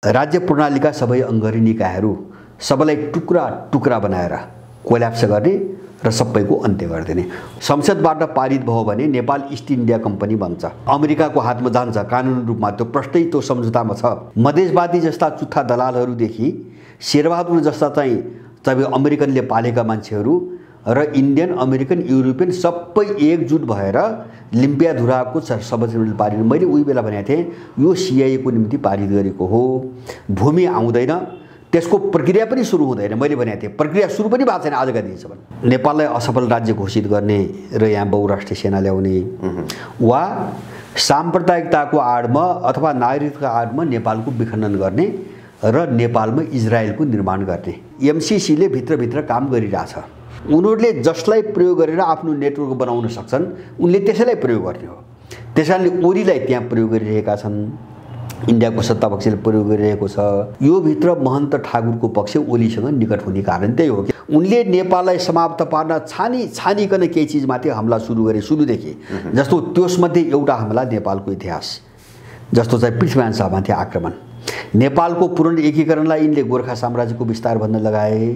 राज्य प्रणालीका सबै अङ्गरी निकायहरू सबैलाई टुक्रा टुक्रा बनाएर कोल्याप्स गर्ने र सबैको अन्त्य गरिदिने। संसदबाट पारित भयो भने नेपाल ईस्ट इन्डिया कम्पनी बन्छ, अमेरिकाको हातमा जान्छ कानुनी रूपमा। त्यो प्रष्टै त्यो सम्झौतामा छ। मधेसवादी जस्ता चुत्था दलालहरूदेखि शेरबहादुर जस्ता चाहिँ अमेरिकनले पालेका मान्छेहरू र इन्डियन अमेरिकन युरोपियन सबै एकजुट भएर लिम्पियाधुराको सर्वसम्मति पारित। मैले उही बेला भनेको थिएँ यो सिआइएको निम्ति पारित गरेको हो। भूमि आउँदैन, त्यसको प्रक्रिया पनि सुरु हुँदैन। मैले भनेको थिएँ प्रक्रिया सुरु पनि भएको छैन आजका दिनसम्म। नेपाललाई असफल राज्य घोषित गर्ने र यहाँ बहुराष्ट्रिय सेना ल्याउने वा साम्प्रदायिकताको आडमा अथवा नागरिकताको आडमा नेपालको विखण्डन गर्ने र नेपालमा इजरायलको निर्माण गर्ने एमसीसीले भित्रभित्र काम गरिरहेछ। उनीहरूले जसलाई प्रयोग गरेर आफ्नो नेटवर्क बनाउन सक्छन् उनले त्यसैलाई प्रयोग गर्ने हो। त्यसैले ओलीलाई त्यहाँ प्रयोग गरिरहेका छन्, इन्डियाको सत्तापक्षले प्रयोग गरिरहेको छ। यो भित्र महन्त ठाकुरको पक्ष ओलीसँग निकट हुने कारण त्यही हो कि उनले नेपाललाई समाप्त पार्न छानिकन केही चिजमाथि हमला सुरु गरे सुरुदेखि। जस्तो त्यसमध्ये एउटा हमला नेपालको इतिहास, जस्तो चाहिँ पृथ्वीनारायण शाहमाथि आक्रमण, नेपालको पूर्ण एकीकरणलाई यिनले गोर्खा साम्राज्यको विस्तार भन्न लगाए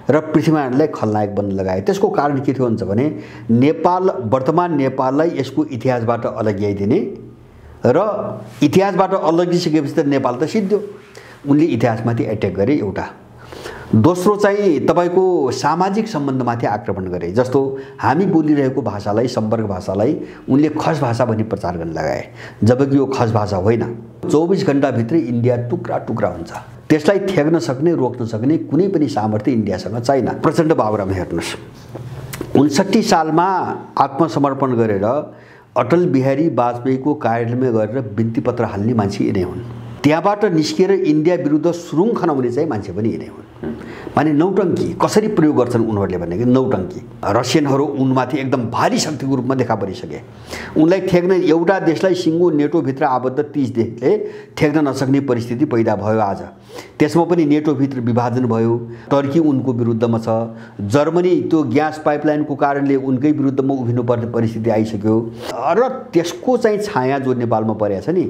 र पृथ्वीनारायणलाई खलनायक बन्न लगाए। त्यसको कारण के थियो भने नेपाल वर्तमान नेपाललाई यसको इतिहासबाट अलग्याइदिने र इतिहासबाट अलगिसकेपछि त नेपाल त सिद्धियो। उनले इतिहासमाथि एट्याक गरे एउटा। दोस्रो चाहिँ तपाईँको सामाजिक सम्बन्धमाथि आक्रमण गरे। जस्तो हामी बोलिरहेको भाषालाई, सम्पर्क भाषालाई उनले खस भाषा भनी प्रचार गर्न लगाए, जबकि यो खस भाषा होइन। 24 घण्टाभित्रै इन्डिया टुक्रा टुक्रा हुन्छ। त्यसलाई थ्याक्न सक्ने, रोक्न सक्ने कुनै पनि सामर्थ्य इन्डियासँग छैन। प्रचण्ड बाबुराम हेर्नुहोस्, 59 सालमा आत्मसमर्पण गरेर अटल बिहारी वाजपेयीको कार्यालयमा गएर बिन्ती पत्र हाल्ने मान्छे यिनै हुन्। त्यहाँबाट निस्किएर इन्डिया विरुद्ध सुरुङ खनाउने चाहिँ मान्छे पनि यिनै हुन्। माने नौटङ्की कसरी प्रयोग गर्छन् उनीहरूले भनेको नौटङ्की। रसियनहरू उनमाथि एकदम भारी शक्तिको रूपमा देखा परिसके। उनलाई ठेक्न एउटा देशलाई सिङ्गो नेटोभित्र आबद्ध 30 देशले ठेक्न नसक्ने परिस्थिति पैदा भयो आज। त्यसमा पनि नेटोभित्र विभाजन भयो। टर्की उनको विरुद्धमा छ। जर्मनी त्यो ग्यास पाइपलाइनको कारणले उनकै विरुद्धमा उभिनुपर्ने परिस्थिति आइसक्यो र त्यसको चाहिँ छाया जो नेपालमा परेको छ नि।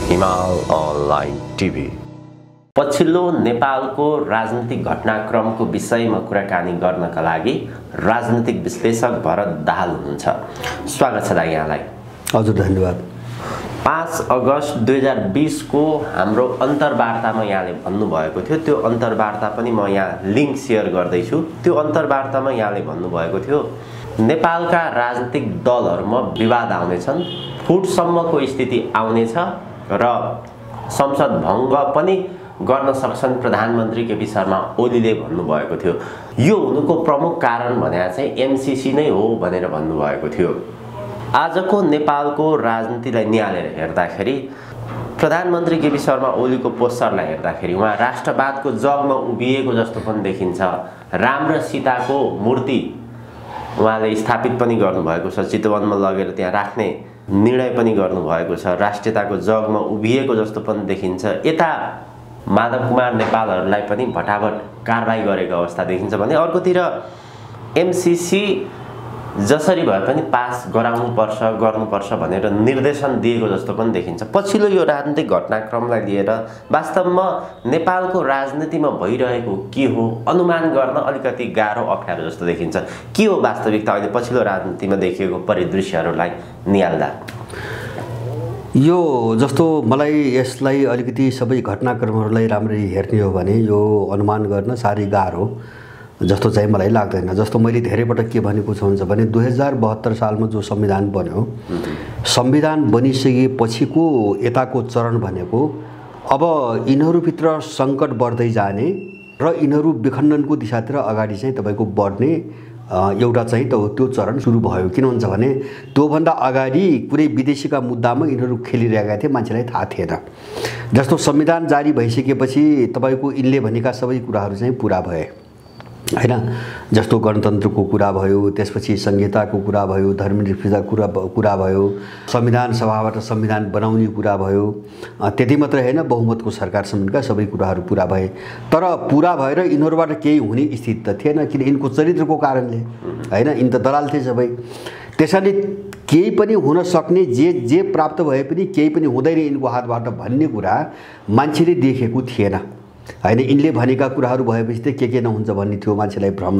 हिमाल अनलाइन टिभी पछिल्लो नेपालको राजनीतिक घटनाक्रमको विषयमा कुराकानी गर्नका लागि राजनीतिक विश्लेषक भरत दाहाल हुनुहुन्छ। स्वागत छ दाइ यहाँलाई। हजुर धन्यवाद। 5 अगस्त 2020 को हाम्रो अन्तर्वार्तामा यहाँले भन्नुभएको थियो, त्यो अन्तर्वार्ता पनि म यहाँ लिङ्क सेयर गर्दैछु। त्यो अन्तर्वार्तामा यहाँले भन्नुभएको थियो नेपालका राजनीतिक दलहरूमा विवाद आउनेछन्, फुटसम्मको स्थिति आउनेछ र संसद भङ्ग पनि गर्न सक्छन् प्रधानमन्त्री केपी शर्मा ओलीले भन्नुभएको थियो। यो हुनुको प्रमुख कारण भने चाहिँ एमसीसी नै हो भनेर भन्नुभएको थियो। आजको नेपालको राजनीतिलाई निहालेर हेर्दाखेरि प्रधानमन्त्री केपी शर्मा ओलीको पोस्टरलाई हेर्दाखेरि उहाँ राष्ट्रवादको जगमा उभिएको जस्तो पनि देखिन्छ। राम र सीताको मूर्ति उहाँले स्थापित पनि गर्नुभएको छ, चितवनमा लगेर त्यहाँ राख्ने निर्णय पनि गर्नुभएको छ। राष्ट्रियताको जगमा उभिएको जस्तो पनि देखिन्छ। यता माधव कुमार नेपालहरूलाई पनि भटाभट कारबाही गरेको अवस्था देखिन्छ भने अर्कोतिर एमसीसी जसरी भए पनि पास गर्नुपर्छ भनेर निर्देशन दिएको जस्तो पनि देखिन्छ। पछिल्लो यो राजनीतिक घटनाक्रमलाई लिएर वास्तवमा नेपालको राजनीतिमा भइरहेको के हो अनुमान गर्न अलिकति गाह्रो अप्ठ्यारो जस्तो देखिन्छ। के हो वास्तविकता अहिले पछिल्लो राजनीतिमा देखिएको परिदृश्यहरूलाई निहाल्दा? यो जस्तो मलाई यसलाई अलिकति सबै घटनाक्रमहरूलाई राम्ररी हेर्ने हो भने यो अनुमान गर्न साह्रै गाह्रो जस्तो चाहिँ मलाई लाग्दैन। जस्तो मैले धेरै पटक के भनेको छु भने 2072 सालमा जो संविधान बन्यो, संविधान बनिसकेपछिको यताको चरण भनेको अब यिनीहरूभित्र सङ्कट बढ्दै जाने र यिनीहरू विखण्डनको दिशातिर अगाडि चाहिँ तपाईँको बढ्ने एउटा चाहिँ त्यो चरण सुरु भयो। किन भन्छ भने त्योभन्दा अगाडि कुनै विदेशीका मुद्दामा यिनीहरू खेलिरहेका थिए, मान्छेलाई थाहा थिएन। जस्तो संविधान जारी भइसकेपछि तपाईँको यिनले भनेका सबै कुराहरू चाहिँ पुरा भए हैन। जस्तो गणतन्त्रको कुरा भयो, त्यसपछि संहिताको कुरा भयो, धर्मनिरपेक्षताको कुरा भयो, संविधान सभाबाट संविधान बनाउने कुरा भयो। त्यति मात्रै हैन, बहुमतको सरकारसम्मका सबै कुराहरू पुरा भए। तर पुरा भएर यिनीहरूबाट केही हुने स्थिति त थिएन, किन यिनको चरित्रको कारणले हैन। यिन त दलाल थिए सबै। त्यसैले केही पनि हुन सक्ने, जे प्राप्त भए पनि केही पनि हुँदैन यिनको हातबाट भन्ने कुरा मान्छेले देखेको थिएन हैन। यिनले भनेका कुराहरू भएपछि त के नहुन्छ भन्ने थियो मान्छेलाई भ्रम।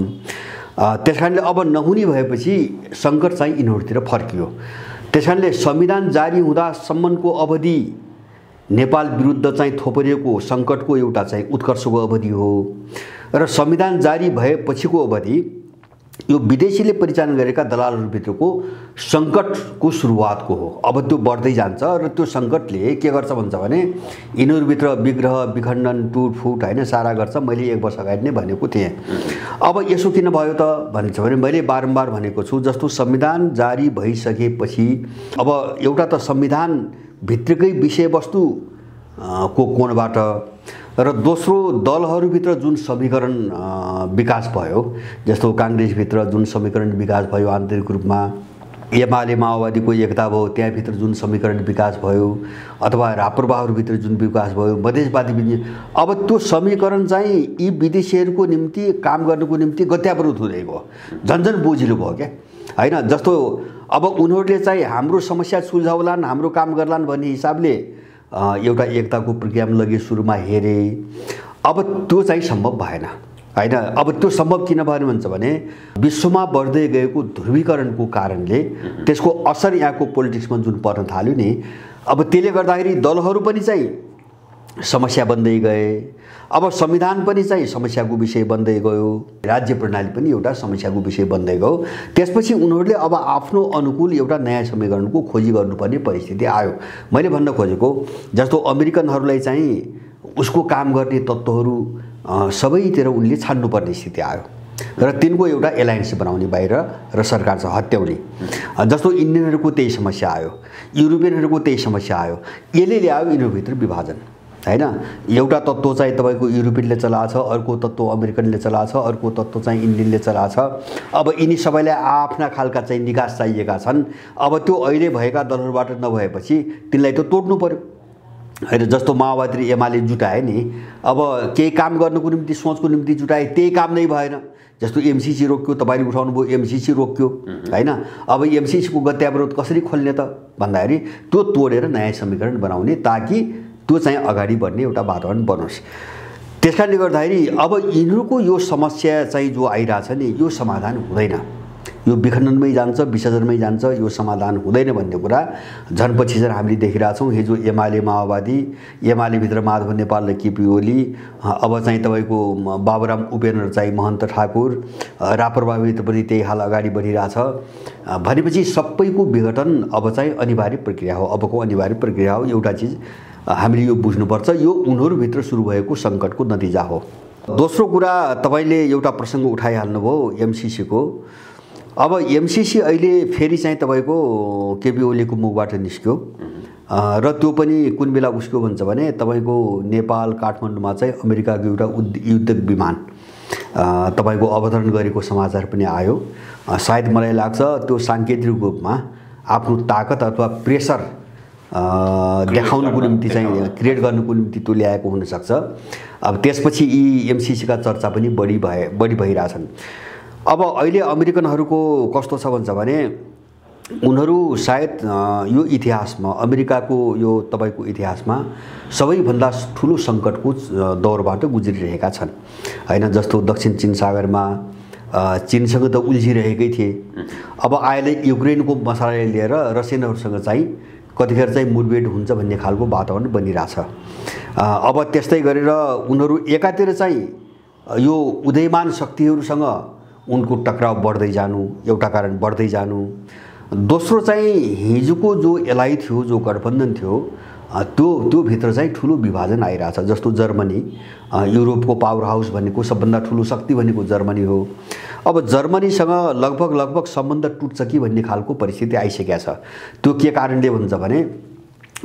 त्यसकारणले अब नहुने भएपछि सङ्कट चाहिँ यिनीहरूतिर फर्कियो। त्यसकारणले संविधान जारी हुँदासम्मको अवधि नेपाल विरुद्ध चाहिँ थोपरिएको सङ्कटको एउटा चाहिँ उत्कर्षको अवधि हो र संविधान जारी भएपछिको अवधि यो विदेशीले परिचालन गरेका दलालहरूभित्रको सङ्कटको सुरुवातको हो। अब त्यो बढ्दै जान्छ र त्यो सङ्कटले के गर्छ भन्छ भने यिनीहरूभित्र विग्रह विखण्डन टुटफुट हैन सारा गर्छ। मैले 1 वर्ष अगाडि नै भनेको थिएँ। अब यसो किन भयो त भन्छ भने मैले बारम्बार भनेको छु, जस्तो संविधान जारी भइसकेपछि अब एउटा त संविधान भित्रकै विषयवस्तु को कोणबाट र दोस्रो दलहरूभित्र जुन समीकरण विकास भयो, जस्तो काङ्ग्रेसभित्र जुन समीकरण विकास भयो आन्तरिक रूपमा, एमाले माओवादीको एकता भयो त्यहाँभित्र जुन समीकरण विकास भयो, अथवा राप्रपाहरूभित्र जुन विकास भयो, मधेसवादी, अब त्यो समीकरण चाहिँ यी विदेशीहरूको निम्ति काम गर्नुको निम्ति गत्यावरोध हुँदै गयो, झन्झन बोझिलो भयो क्या हैन। जस्तो अब उनीहरूले चाहिँ हाम्रो समस्या सुल्झाउलान्, हाम्रो काम गर्लान् भन्ने हिसाबले एउटा एकताको प्रक्रियामा लगे, सुरुमा हेरे। अब त्यो चाहिँ सम्भव भएन हैन। अब त्यो सम्भव किन भएन भन्छ भने विश्वमा बढ्दै गएको ध्रुवीकरणको कारणले त्यसको असर यहाँको पोलिटिक्समा जुन पर्न थाल्यो नि, अब त्यसले गर्दाखेरि दलहरू पनि चाहिँ समस्या बन्दै गए। अब संविधान पनि चाहिँ समस्याको विषय बन्दै गयो, राज्य प्रणाली पनि एउटा समस्याको विषय बन्दै गयो। त्यसपछि उनीहरूले अब आफ्नो अनुकूल एउटा नयाँ समीकरणको खोजी गर्नुपर्ने परिस्थिति आयो। मैले भन्न खोजेको जस्तो अमेरिकनहरूलाई चाहिँ उसको काम गर्ने तत्त्वहरू सबैतिर उनले छान्नुपर्ने स्थिति आयो र तिनको एउटा एलायन्स बनाउने बाहिर र सरकार चाहिँ हत्याउने। जस्तो इन्डियनहरूको त्यही समस्या आयो, युरोपियनहरूको त्यही समस्या आयो। यसले ल्यायो यिनीहरूभित्र विभाजन हैन। एउटा तत्त्व चाहिँ तपाईको युरोपियनले चलाछ, अर्को तत्त्व अमेरिकनले चलाछ, अर्को तत्त्व चाहिँ इन्डियनले चलाछ। अब यिनी सबैलाई आफ्ना खालका चाहिँ निकास चाहिएका छन्। अब त्यो अहिले भएका दलहरूबाट नभएपछि तिनलाई त तोड्नु पर्यो हैन। जस्तो माओवादी र एमाले जुटाए नि, अब केही काम गर्नुको निम्ति सोचको निम्ति जुटाए, त्यही काम नै भएन। जस्तो एमसीसी रोक्यो, तपाईले उठाउनु भयो, एमसीसी रोक्यो हैन। अब एमसीसीको गत्यावरोध कसरी खोल्ने त भन्दाखेरि त्यो तोडेर नयाँ समीकरण बनाउने, ताकि त्यो चाहिँ अगाडि बढ्ने एउटा वातावरण बनोस्। त्यसकारणले गर्दाखेरि अब यिनीहरूको यो समस्या चाहिँ जो आइरहेछ नि, यो समाधान हुँदैन, यो विखण्डनमै जान्छ, विसर्जनमै जान्छ, यो समाधान हुँदैन भन्ने कुरा झन् पछि चाहिँ हामीले देखिरहेछौँ। हिजो एमाले माओवादी, एमालेभित्र माधव नेपाल र केपी ओली, अब चाहिँ तपाईँको बाबुराम उपेन्द्र चाहिँ महन्त ठाकुर, राप्रपाभित्र पनि त्यही हाल अगाडि बढिरहेछ भनेपछि सबैको विघटन अब चाहिँ अनिवार्य प्रक्रिया हो, अबको अनिवार्य प्रक्रिया हो। एउटा चिज हामीले यो बुझ्नुपर्छ, यो उनीहरूभित्र सुरु भएको सङ्कटको नतिजा हो। दोस्रो कुरा तपाईले एउटा प्रसङ्ग उठाइहाल्नुभयो एमसीसीको। अब एमसीसी अहिले फेरि चाहिँ तपाईँको केपी ओलीको मुखबाट निस्क्यो र त्यो पनि कुन बेला उस्क्यो भन्छ भने तपाईँको नेपाल काठमाडौँमा चाहिँ अमेरिकाको एउटा युद्धक विमान तपाईँको अवतरण गरेको समाचार पनि आयो। सायद मलाई लाग्छ त्यो साङ्केतिक रूपमा आफ्नो ताकत अथवा प्रेसर देखाउनुको निम्ति चाहिँ क्रिएट गर्नुको निम्ति त्यो ल्याएको हुनसक्छ। अब त्यसपछि यी एमसीसीका चर्चा पनि बढी भइरहेछन्। अब अहिले अमेरिकनहरूको कस्तो छ भन्छ भने उनीहरू सायद यो इतिहासमा, अमेरिकाको यो तपाईँको इतिहासमा सबैभन्दा ठुलो सङ्कटको दौरबाट गुज्रिरहेका छन् हैन। जस्तो दक्षिण चीन सागरमा चीनसँग त उल्झिरहेकै थिए, अब अहिले युक्रेनको मसला लिएर रसियनहरूसँग चाहिँ कतिखेर चाहिँ मुठभेड हुन्छ भन्ने खालको वातावरण बनिरहेछ। अब त्यस्तै गरेर उनीहरू एकातिर चाहिँ यो उदयमान शक्तिहरूसँग उनको टक्राव बढ्दै जानु, एउटा कारण बढ्दै जानु। दोस्रो चाहिँ हिजोको जो एलाइ थियो, जो गठबन्धन थियो, त्यो भित्र चाहिँ ठुलो विभाजन आइरहेछ। जस्तो जर्मनी, युरोपको पावर हाउस भनेको सबभन्दा ठुलो शक्ति भनेको जर्मनी हो। अब जर्मनीसँग लगभग सम्बन्ध टुट्छ कि भन्ने खालको परिस्थिति आइसकेको छ। त्यो के कारणले भन्छ भने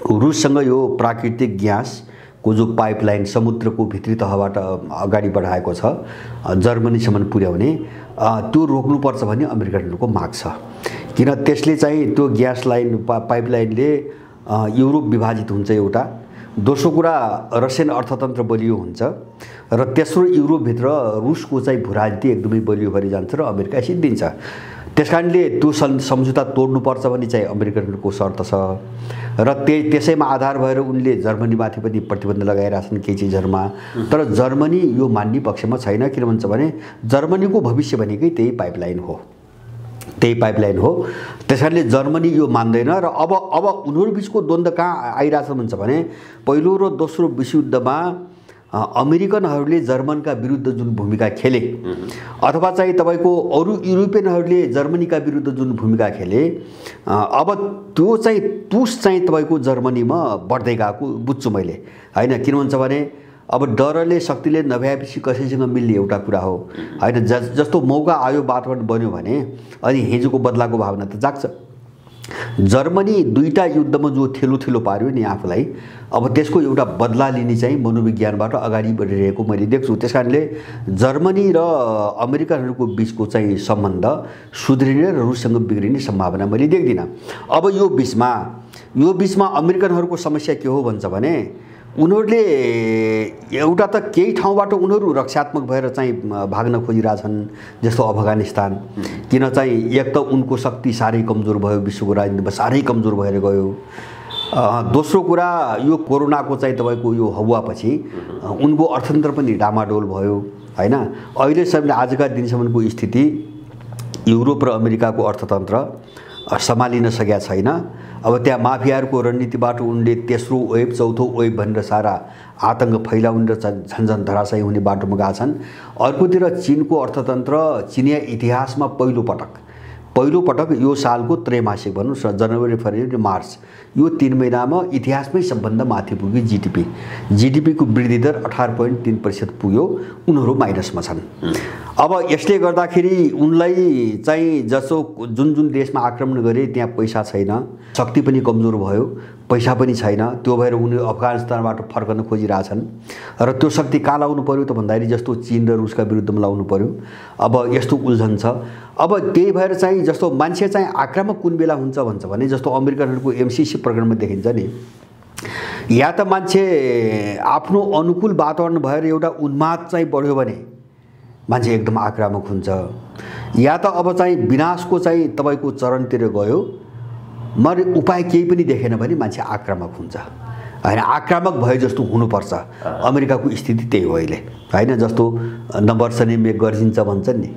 रुससँग यो प्राकृतिक ग्यास को जो पाइपलाइन समुद्रको भित्री तहबाट अगाडि बढाएको छ जर्मनीसम्म पुर्याउने त्यो रोक्नुपर्छ भन्ने अमेरिकनहरूको माग छ। किन त्यसले चाहिँ त्यो ग्यास लाइन पाइपलाइनले युरोप विभाजित हुन्छ एउटा, दोस्रो कुरा रसियन अर्थतन्त्र बलियो हुन्छ र तेस्रो युरोपभित्र रुसको चाहिँ भूराजनीति एकदमै बलियो भएर जान्छ र अमेरिका सिद्धिन्छ। त्यसकारणले त्यो सम्झौता तोड्नुपर्छ भन्ने चाहिँ अमेरिकनहरूको शर्त छ र त्यसैमा आधार भएर उनले जर्मनीमाथि पनि प्रतिबन्ध लगाइरहेछन् केही चिजहरूमा। तर जर्मनी यो मान्ने पक्षमा छैन। किन भन्छ भने जर्मनीको भविष्य भनेकै त्यही पाइपलाइन हो, त्यही पाइपलाइन हो। त्यसकारणले जर्मनी यो मान्दैन र अब उनीहरू बिचको द्वन्द्व कहाँ आइरहेछ भन्छ भने पहिलो र दोस्रो विश्वयुद्धमा अमेरिकनहरूले जर्मनका विरुद्ध जुन भूमिका खेले अथवा चाहिँ तपाईको अरू युरोपियनहरूले जर्मनीका विरुद्ध जुन भूमिका खेले अब त्यो चाहिँ तुस चाहिँ तपाईको जर्मनीमा बढ्दै गएको बुझ्छु मैले हैन। किन भन्छ भने अब डरले शक्तिले नभएपछि कसैसँग मिल्ने एउटा कुरा हो हैन। जस्तो मौका आयो वातावरण बन्यो भने अनि हिजोको बदलाको भावना त जाग्छ। जर्मनी दुईटा युद्धमा जो थेलो पार्यो नि आफूलाई, अब त्यसको एउटा बदला लिने चाहिँ मनोविज्ञानबाट अगाडि बढिरहेको मैले देख्छु। त्यसकारणले जर्मनी र अमेरिकनहरूको बिचको चाहिँ सम्बन्ध सुध्रिने र रुससँग बिग्रिने सम्भावना मैले देख्दिनँ। अब यो बिचमा अमेरिकनहरूको समस्या के हो भन्छ भने उनीहरूले एउटा त केही ठाउँबाट उनीहरू रक्षात्मक भएर चाहिँ भाग्न खोजिरहेछन्, जस्तो अफगानिस्तान। किन चाहिँ एक त उनको शक्ति साह्रै कमजोर भयो, विश्वको राजनीतिमा साह्रै कमजोर भएर गयो। दोस्रो कुरा यो कोरोनाको चाहिँ तपाईको यो हौवापछि उनको अर्थतन्त्र पनि डामाडोल भयो हैन। अहिलेसम्म आजका दिनसम्मको स्थिति युरोप र अमेरिकाको अर्थतन्त्र सम्हालिन सकेका छैन। अब त्यहाँ माफियाहरूको रणनीतिबाट उनले तेस्रो वेब चौथो वेब भनेर सारा आतंक फैलाउने र झन्झन धराशयी हुने बाटोमा गएका छन्। अर्कोतिर चीनको अर्थतन्त्र चिनिया इतिहासमा पहिलो पटक यो सालको त्रैमासिक भनौँ जनवरी फरवरी मार्च यो 3 महिनामा इतिहासमै सबभन्दा माथि पुग्यो जीडीपीको वृद्धि दर 18.3% पुग्यो। उनीहरू माइनसमा छन्। अब यसले गर्दाखेरि उनलाई चाहिँ जसो जुन देशमा आक्रमण गरे त्यहाँ पैसा छैन, शक्ति पनि कमजोर भयो, पैसा पनि छैन। त्यो भएर उनीहरू अफगानिस्तानबाट फर्कन खोजिरहेछन् र त्यो शक्ति कहाँ लाउनु पर्यो त भन्दाखेरि जस्तो चीन र रुसका विरुद्धमा लाउनु पर्यो। अब यस्तो उल्झन छ। अब त्यही भएर चाहिँ जस्तो मान्छे चाहिँ आक्रामक कुन बेला हुन्छ भन्छ भने जस्तो अमेरिकनहरूको एमसीसी प्रकरणमा देखिन्छ नि, या त मान्छे आफ्नो अनुकूल वातावरण भएर एउटा उन्माद चाहिँ बढ्यो भने मान्छे एकदम आक्रामक हुन्छ, या त अब चाहिँ विनाशको चाहिँ तपाईको चरणतिर गयो मरे उपाय केही पनि देखेन भने मान्छे आक्रामक हुन्छ हैन। आक्रामक भए जस्तो हुनुपर्छ। अमेरिकाको स्थिति त्यही हो अहिले हैन। जस्तो नवर्सने मेघ गर्जिन्छ भन्छन् नि,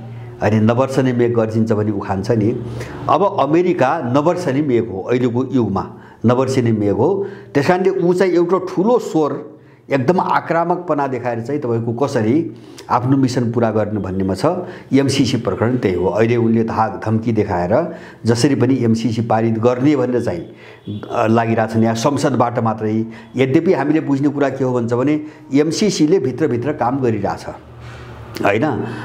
अनि नवर्सने मेघ गर्जिन्छ भने उखान्छ नि। अब अमेरिका नवर्सने मेघ हो, अहिलेको युगमा नवर्सने मेघ हो। त्यसकारणले ऊ चाहिँ एउटा ठुलो स्वर एकदम आक्रामकपना देखाएर चाहिँ तपाईको कसरी आफ्नो मिसन पुरा गर्ने भन्नेमा छ। एमसीसी प्रकरण त्यही हो। अहिले उनले धम्की देखाएर जसरी पनि एमसीसी पारित गर्ने भनेर चाहिँ लागिरहेछन् यहाँ संसदबाट मात्रै। यद्यपि हामीले बुझ्ने कुरा के हो भन्छ भने एमसीसीले भित्रभित्र काम गरिरहेछ हैन।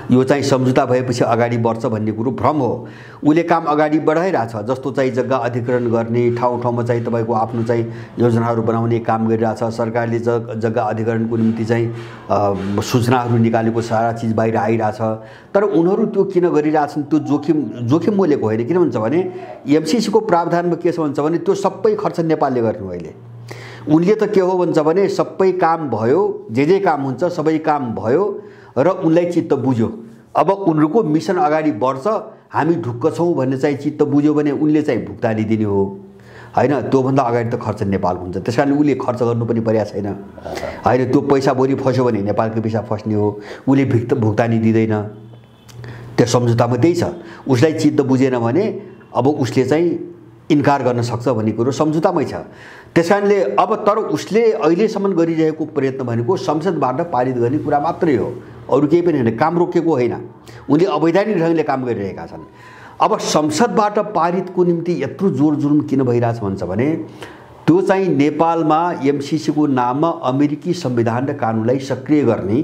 यो चाहिँ सम्झौता भएपछि अगाडि बढ्छ भन्ने कुरो भ्रम हो। उसले काम अगाडि बढाइरहेछ। जस्तो चाहिँ जग्गा अधिग्रहण गर्ने, ठाउँ चाहिँ तपाईको आफ्नो चाहिँ योजनाहरू बनाउने काम गरिरहेछ। सरकारले जग्गा अधिग्रहणको निम्ति चाहिँ सूचनाहरू निकालेको सारा चिज बाहिर आइरहेछ। तर उनीहरू त्यो किन गरिरहेछन्? त्यो जोखिम मोलेको होइन। किन भन्छ भने एमसीसीको प्रावधानमा के छ भन्छ भने त्यो सबै खर्च नेपालले गर्ने हो। अहिले उनले त के हो भन्छ भने सबै काम भयो, जे काम हुन्छ सबै काम भयो र उनलाई चित्त बुझ्यो। अब उनीहरूको मिसन अगाडि बढ्छ, हामी ढुक्क छौँ भन्ने चाहिँ चित्त बुझ्यो भने उनले चाहिँ भुक्तानी दिने हो हैन। त्योभन्दा अगाडि त खर्च नेपालको हुन्छ। त्यसकारण उसले खर्च गर्नु पनि परेको छैन हैन। त्यो पैसा भोलि फस्यो भने नेपालको पैसा फस्ने हो। उसले भुक्तानी दिँदैन। त्यो सम्झौतामा त्यही छ। उसलाई चित्त बुझेन भने अब उसले चाहिँ इन्कार गर्न सक्छ भन्ने कुरो सम्झौतामै छ। त्यसकारणले अब तर उसले अहिलेसम्म गरिरहेको प्रयत्न भनेको संसदबाट पारित गर्ने कुरा मात्रै हो, अरू केही पनि होइन। काम रोकेको होइन। उनले अवैधानिक ढङ्गले काम गरिरहेका छन्। अब संसदबाट पारितको निम्ति यत्रो जोर जुलुम किन भइरहेछ भन्छ भने त्यो चाहिँ नेपालमा एमसीसी को नाममा अमेरिकी संविधान र कानुनलाई सक्रिय गर्ने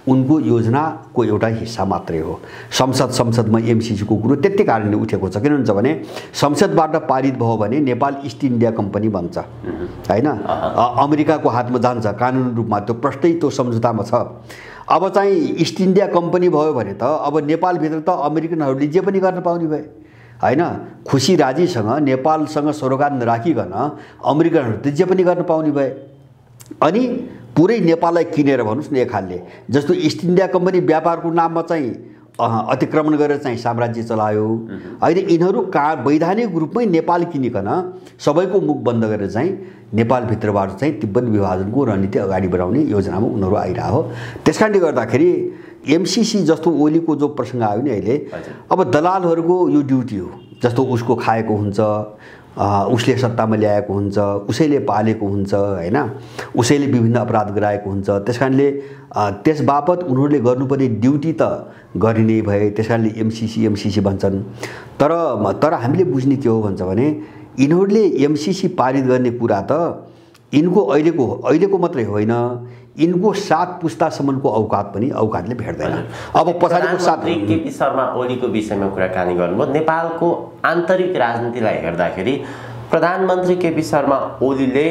उनको योजनाको एउटा हिस्सा मात्रै हो। संसदमा एमसीसी को कुरो त्यति कारणले उठेको छ। किन हुन्छ भने संसदबाट पारित भयो भने नेपाल ईस्ट इन्डिया कम्पनी बन्छ हैन, अमेरिकाको हातमा जान्छ कानुनी रूपमा, त्यो प्रष्टै त्यो सम्झौतामा छ। अब चाहिँ ईस्ट इन्डिया कम्पनी भयो भने त अब नेपालभित्र त अमेरिकनहरूले जे पनि गर्न पाउने भए हैन, खुसी राजीसँग नेपालसँग सरोकार नराखिकन अमेरिकनहरूले त जे पनि गर्न पाउने भए। अनि पुरै नेपाललाई किनेर भन्नुस् न एक खालले, जस्तो ईस्ट इन्डिया कम्पनी व्यापारको नाममा चाहिँ अतिक्रमण गरेर चाहिँ साम्राज्य चलायो हैन। यिनीहरू वैधानिक रूपमै नेपाल किनिकन सबैको मुख बन्द गरेर चाहिँ नेपालभित्रबाट चाहिँ तिब्बत विभाजनको रणनीति अगाडि बढाउने योजनामा उनीहरू आइरह हो। त्यसकारणले गर्दाखेरि एमसीसी जस्तो ओलीको जो प्रसङ्ग आयो नि अहिले, अब दलालहरूको यो ड्युटी हो। जस्तो उसको खाएको हुन्छ, उसले सत्तामा ल्याएको हुन्छ, उसैले पालेको हुन्छ हैन, उसैले विभिन्न अपराध गराएको हुन्छ। त्यसकारणले त्यसबापत उनीहरूले गर्नुपर्ने ड्युटी त गरिनै भए, त्यसकारणले एमसीसी भन्छन्। तर हामीले बुझ्ने के हो भन्छ भने यिनीहरूले एमसीसी पारित गर्ने कुरा त यिनको अहिलेको मात्रै होइन, यिनको 7 पुस्तासम्मको औकातले भेट्दैन। अब पछाडिको 7 केपी शर्मा ओलीको विषयमा कुराकानी गर्नुभयो। नेपालको आन्तरिक राजनीतिलाई हेर्दाखेरि प्रधानमन्त्री केपी शर्मा ओलीले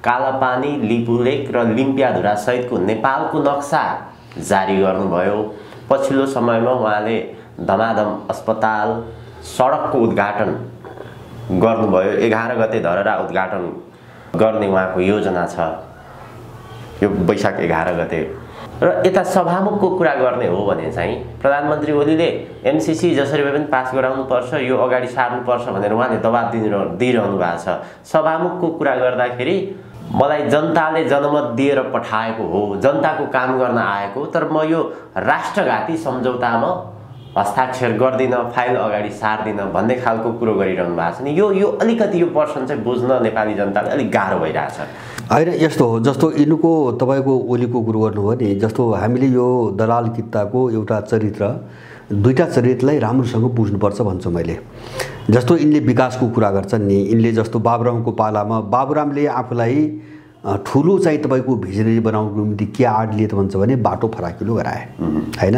कालापानी, लिपुलेक र लिम्पियाधुरा सहितको नेपालको नक्सा जारी गर्नुभयो। पछिल्लो समयमा उहाँले धमाधम अस्पताल, सडकको उद्घाटन गर्नुभयो। 11 गते धरहरा उद्घाटन गर्ने उहाँको योजना छ, यो वैशाख 11 गते। र यता सभामुखको कुरा गर्ने हो भने चाहिँ प्रधानमन्त्री ओलीले एमसीसी जसरी भए पनि पास गराउनुपर्छ, यो अगाडि सार्नुपर्छ भनेर उहाँले दबाब दिइरहनु भएको छ। सभामुखको कुरा गर्दाखेरि मलाई जनताले जनमत दिएर पठाएको हो, जनताको काम गर्न आएको, तर म यो राष्ट्रघाती सम्झौतामा हस्ताक्षर गर्दिनँ, फाइल अगाडि सार्दिनँ भन्ने खालको कुरो गरिरहनु भएको छ नि। यो अलिकति यो पर्सन चाहिँ बुझ्न नेपाली जनताले अलिक गाह्रो भइरहेछ होइन। यस्तो हो, जस्तो यिनको तपाईँको ओलीको कुरो गर्नुभयो नि, जस्तो हामीले यो दलाल कित्ताको एउटा चरित्र, दुईटा चरित्रलाई राम्रोसँग बुझ्नुपर्छ भन्छु मैले। जस्तो यिनले विकासको कुरा गर्छन् नि, यिनले जस्तो बाबुरामको पालामा बाबुरामले आफूलाई ठुलो चाहिँ तपाईँको भिजनरी बनाउनुको निम्ति के आड लिए त भन्छ भने बाटो फराकिलो गराए हैन।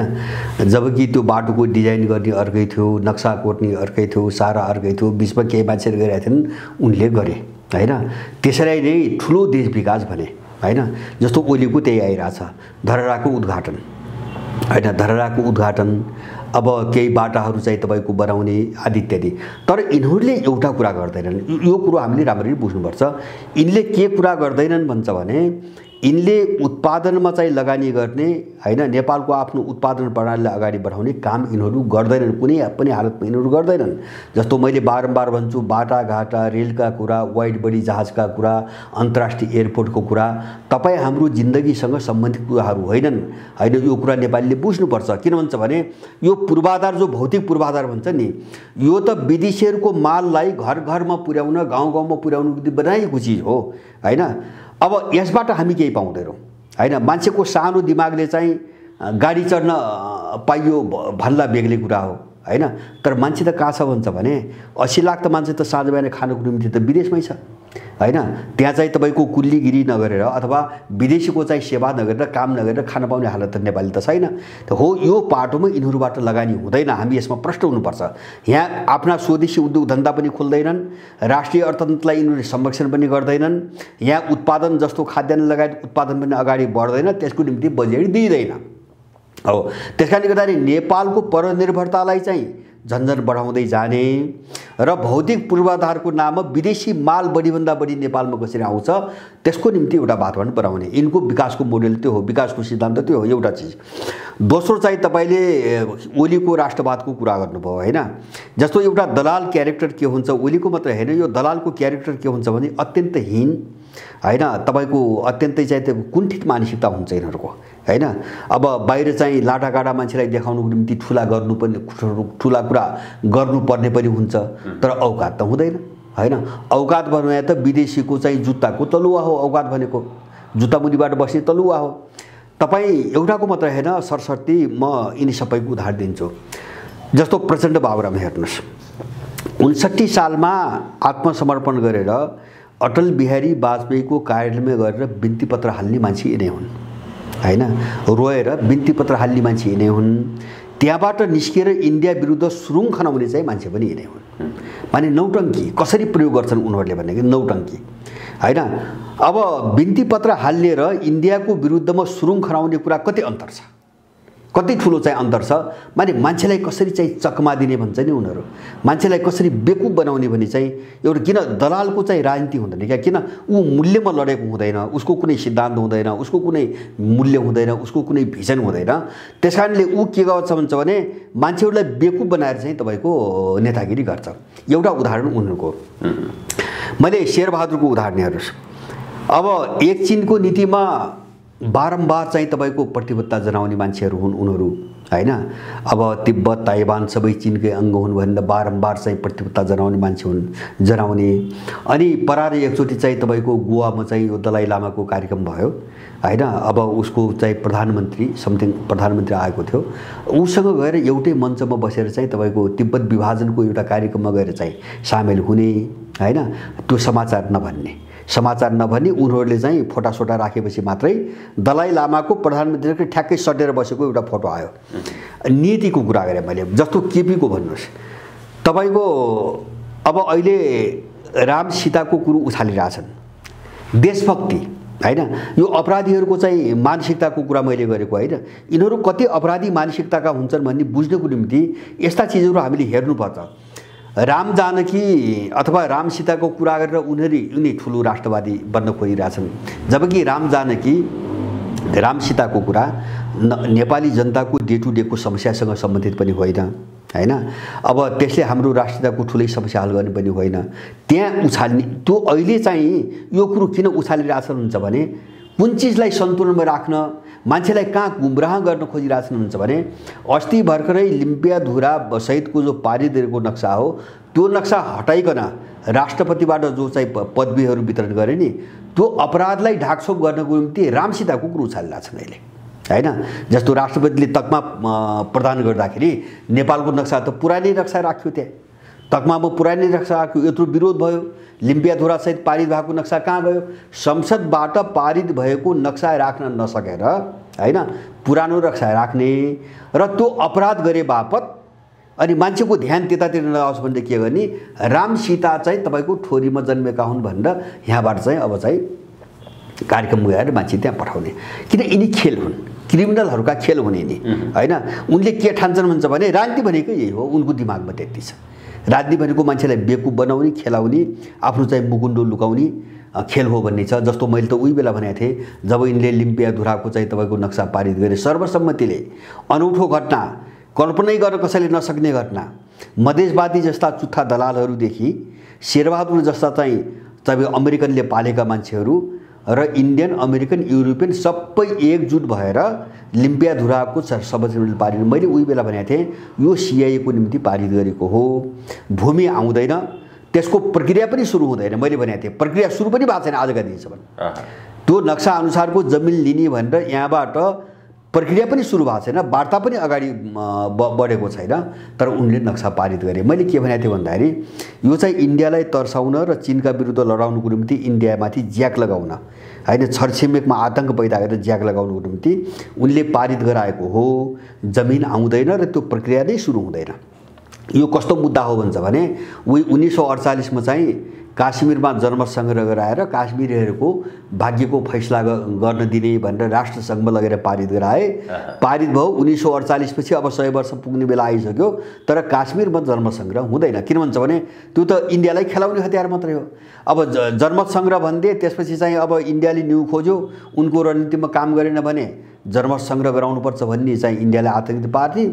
जबकि त्यो बाटोको डिजाइन गर्ने अर्कै थियो, नक्सा कोर्ने अर्कै थियो, सारा अर्कै थियो, बिचमा केही मान्छेले गरेका थिएनन्, उनले गरे हैन। त्यसरी नै ठुलो देश विकास भने हैन। जस्तो ओलीको त्यही आइरहेछ, धरहराको उद्घाटन हैन, धरहराको उद्घाटन, अब केही बाटाहरू चाहिँ तपाईँको बनाउने आदि इत्यादि। तर यिनीहरूले एउटा कुरा गर्दैनन्, यो कुरो हामीले राम्ररी बुझ्नुपर्छ। यिनले के कुरा गर्दैनन् भन्छ भने यिनले उत्पादनमा चाहिँ लगानी गर्ने हैन, नेपालको आफ्नो उत्पादन प्रणालीलाई अगाडि बढाउने काम यिनीहरू गर्दैनन्, कुनै पनि हालतमा यिनीहरू गर्दैनन्। जस्तो मैले बारम्बार भन्छु, बाटाघाटा, रेलका कुरा, वाइड बडी जहाजका कुरा, अन्तर्राष्ट्रिय एयरपोर्टको कुरा, तपाईँ हाम्रो जिन्दगीसँग सम्बन्धित कुराहरू होइनन् हैन। यो कुरा नेपालीले बुझ्नुपर्छ। किन भन्छ भने यो पूर्वाधार, जो भौतिक पूर्वाधार भन्छ नि, यो त विदेशीहरूको माललाई घर घरमा पुर्याउन, गाउँ गाउँमा पुर्याउनुको निम्ति बनाइएको चिज हो हैन। अब यसबाट हामी केही पाउँदैनौँ हैन। मान्छेको सानो दिमागले चाहिँ गाडी चढ्न पाइयो भन्ला बेग्लै कुरा हो हैन। तर मान्छे त कहाँ छ भन्छ भने 80 लाख त मान्छे त साँझ बिहान खानुको निम्ति त विदेशमै छ हैन। त्यहाँ चाहिँ तपाईँको कुल्लीगिरी नगरेर अथवा विदेशीको चाहिँ सेवा नगरेर, काम नगरेर खान पाउने हालत त नेपाली त छैन। त हो, यो पाटोमा यिनीहरूबाट लगानी हुँदैन। हामी यसमा प्रष्ट हुनुपर्छ। यहाँ आफ्ना स्वदेशी उद्योग धन्दा पनि खोल्दैनन्, राष्ट्रिय अर्थतन्त्रलाई यिनीहरूले संरक्षण पनि गर्दैनन्, यहाँ उत्पादन जस्तो खाद्यान्न लगायत उत्पादन पनि अगाडि बढ्दैन, त्यसको निम्ति बजेट दिइँदैन हो। त्यसकारणले गर्दाखेरि नेपालको परनिर्भरतालाई चाहिँ झन्झन बढाउँदै जाने र भौतिक पूर्वाधारको नाममा विदेशी माल बढीभन्दा बढी नेपालमा कसरी आउँछ त्यसको निम्ति एउटा वातावरण बनाउने यिनको विकासको मोडेल त्यो हो, विकासको सिद्धान्त त्यो हो, एउटा चिज। दोस्रो चाहिँ तपाईँले ओलीको राष्ट्रवादको कुरा गर्नुभयो हैन। जस्तो एउटा दलाल क्यारेक्टर के हुन्छ, ओलीको मात्र हैन, यो दलालको क्यारेक्टर के हुन्छ भने अत्यन्त हीन हैन, तपाईँको अत्यन्तै चाहिँ त्यो कुण्ठित मानसिकता हुन्छ यिनीहरूको हैन। अब बाहिर चाहिँ लाटाकाटा मान्छेलाई देखाउनुको निम्ति ठुला कुरा गर्नुपर्ने पनि हुन्छ, तर औकात त हुँदैन हैन। औकात भने त विदेशीको चाहिँ जुत्ताको तलुवा हो, औकात भनेको जुत्ता मुनिबाट बस्ने तलुवा हो। तपाईँ एउटाको मात्र हैन, सरसर्ती म यिनी सबैको उदाहरण दिन्छु। जस्तो प्रचण्ड बाबुराम हेर्नुहोस्, 59 सालमा आत्मसमर्पण गरेर अटल बिहारी वाजपेयीको कार्यालयमा गएर बिन्ती पत्र हाल्ने मान्छे यिनै हुन् हैन। रोएर बिन्ती पत्र हाल्ने मान्छे यिनै हुन्। त्यहाँबाट निस्केर इन्डिया विरुद्ध सुरुङ खनाउने चाहिँ मान्छे पनि यिनै हुन्। माने नौटङ्की कसरी प्रयोग गर्छन् उनीहरूले भनेको नौटङ्की हैन। अब बिन्ती पत्र हालेर इन्डियाको विरुद्धमा सुरुङ खनाउने कुरा कति अन्तर छ, कति ठुलो चाहिँ अन्तर छ। माने मान्छेलाई कसरी चाहिँ चकमा दिने भन्छ नि उनीहरू, मान्छेलाई कसरी बेकुफ बनाउने भने चाहिँ एउटा किन दलालको चाहिँ राजनीति हुँदैन क्या, किन ऊ मूल्यमा लडेको हुँदैन, उसको कुनै सिद्धान्त हुँदैन, उसको कुनै मूल्य हुँदैन, उसको कुनै भिजन हुँदैन। त्यस कारणले ऊ के गर्छ भन्छ भने मान्छेहरूलाई बेकुफ बनाएर चाहिँ तपाईँको नेतागिरी गर्छ। एउटा उदाहरण उनीहरूको मैले शेरबहादुरको उदाहरण हेर्नुहोस्। अब एक चिनको नीतिमा बारम्बार चाहिँ तपाईँको प्रतिबद्धता जनाउने मान्छेहरू हुन् उनीहरू हैन। अब तिब्बत ताइवान सबै चिनकै अङ्ग हुन् भनेर बारम्बार चाहिँ प्रतिबद्धता जनाउने मान्छे हुन् जनाउने। अनि परार एकचोटि चाहिँ तपाईँको गोवामा चाहिँ यो दलाई लामाको कार्यक्रम भयो हैन। अब उसको चाहिँ प्रधानमन्त्री आएको थियो, उसँग गएर एउटै मञ्चमा बसेर चाहिँ तपाईँको तिब्बत विभाजनको एउटा कार्यक्रममा गएर चाहिँ सामेल हुने हैन। त्यो समाचार नभन्ने उनीहरूले चाहिँ फोटासोटा राखेपछि मात्रै दलाई लामाको प्रधानमन्त्रीको ठ्याक्कै सटेर बसेको एउटा फोटो आयो। नीतिको कुरा गरेँ मैले, जस्तो केपीको भन्नुहोस् तपाईँको। अब अहिले राम सीताको कुरो उछालिरहेछन्, देशभक्ति हैन, यो अपराधीहरूको चाहिँ मानसिकताको कुरा मैले गरेको होइन। यिनीहरू कति अपराधी मानसिकताका हुन्छन् भन्ने बुझ्नको निम्ति यस्ता चिजहरू हामीले हेर्नुपर्छ। राम जानकी अथवा राम सीताको कुरा गरेर उनी ठुलो राष्ट्रवादी बन्न खोजिरहेछन्, जबकि राम जानकी राम सीताको कुरा नेपाली जनताको डे टु डेको समस्यासँग सम्बन्धित पनि होइन हैन। अब त्यसले हाम्रो राष्ट्रियताको ठुलै समस्या हल गर्ने पनि होइन। त्यहाँ उछाल्ने त्यो अहिले चाहिँ यो कुरो किन उछालिरहेछन् हुन्छ भने कुन चिजलाई सन्तुलनमा राख्न, मान्छेलाई कहाँ गुमराह गर्न खोजिरहेछन् हुन्छ भने अस्ति भर्खरै लिम्पियाधुरा सहितको जो पारित गरेको नक्सा हो त्यो नक्सा हटाइकन राष्ट्रपतिबाट जो चाहिँ पदवीहरू वितरण गरे नि त्यो अपराधलाई ढाकछोप गर्नको निम्ति राम सीताको कुरो उछालिरहेछन् अहिले हैन। जस्तो राष्ट्रपतिले तकमा प्रदान गर्दाखेरि नेपालको नक्सा त पुरानै नक्सा राख्यो, त्यहाँ तकमामा पुरानै नक्सा राख्यो, यत्रो विरोध भयो, लिम्पियाधुरा सहित पारित भएको नक्सा कहाँ गयो? संसदबाट पारित भएको नक्सा राख्न नसकेर हैन पुरानो नक्सा राख्ने र त्यो अपराध गरे बापत अनि मान्छेको ध्यान त्यतातिर नजाओस् भनेर के गर्ने, राम सीता चाहिँ तपाईँको ठोरीमा जन्मेका हुन् भनेर यहाँबाट चाहिँ अब चाहिँ कार्यक्रम गएर मान्छे त्यहाँ पठाउने। किन यिनी खेल हुन्, क्रिमिनलहरूका खेल हुने नि हैन। उनले के ठान्छन् भन्छ भने राजनीति भनेको यही हो, उनको दिमागमा त्यति छ। राजनीति भनेको मान्छेलाई बेकुफ बनाउने, खेलाउने, आफ्नो चाहिँ मुकुन्डो लुकाउने खेल हो भन्ने छ। जस्तो मैले त उही बेला भनेको थिएँ जब यिनले लिम्पियाधुराको चाहिँ तपाईँको नक्सा पारित गरे सर्वसम्मतिले, अनौठो घटना, कल्पनै गर्न कसैले नसक्ने घटना, मधेसवादी जस्ता चुट्टा दलालहरूदेखि शेरबहादुर जस्ता चाहिँ अमेरिकनले पालेका मान्छेहरू र इन्डियन, अमेरिकन, युरोपियन सबै एकजुट भएर लिम्पियाधुराको सर्वसम्मतिले पारित। मैले उही बेला भनेको थिएँ यो सिआइएको निम्ति पारित गरेको हो, भूमि आउँदैन, त्यसको प्रक्रिया पनि सुरु हुँदैन। मैले भनेको थिएँ प्रक्रिया सुरु पनि भएको छैन आजका दिनसम्म। त्यो नक्सा अनुसारको जमिन लिने भनेर यहाँबाट प्रक्रिया पनि सुरु भएको छैन, वार्ता पनि अगाडि बढेको छैन, तर उनले नक्सा पारित गरे। मैले के भनेको थिएँ भन्दाखेरि यो चाहिँ इन्डियालाई तर्साउन र चीनका विरुद्ध लडाउनुको निम्ति इन्डियामाथि ज्याक लगाउन हैन, छरछिमेकमा आतंक पैदा गरेर ज्याक लगाउनुको निम्ति उनले पारित गराएको हो। जमिन आउँदैन र त्यो प्रक्रिया नै सुरु हुँदैन। यो कस्तो मुद्दा हो भन्छ भने 1948 मा चाहिँ काश्मीरमा जनमत-संग्रह गराएर काश्मीरीहरूको भाग्यको फैसला गर्न दिने भनेर राष्ट्रसङ्घमा लगेर पारित गराए। पारित भयो 1948 पछि, अब 100 वर्ष पुग्ने बेला आइसक्यो, तर काश्मीरमा जनमत-संग्रह हुँदैन। किन भन्छ भने त्यो त इन्डियालाई खेलाउने हतियार मात्रै हो। अब जनमत-संग्रह भनिदिए, त्यसपछि चाहिँ अब इन्डियाले न्यू खोज्यो, उनको रणनीतिमा काम गरेन भने जनमत संग्रह गराउनुपर्छ भन्ने चाहिँ इन्डियालाई आतंकित पार्ने।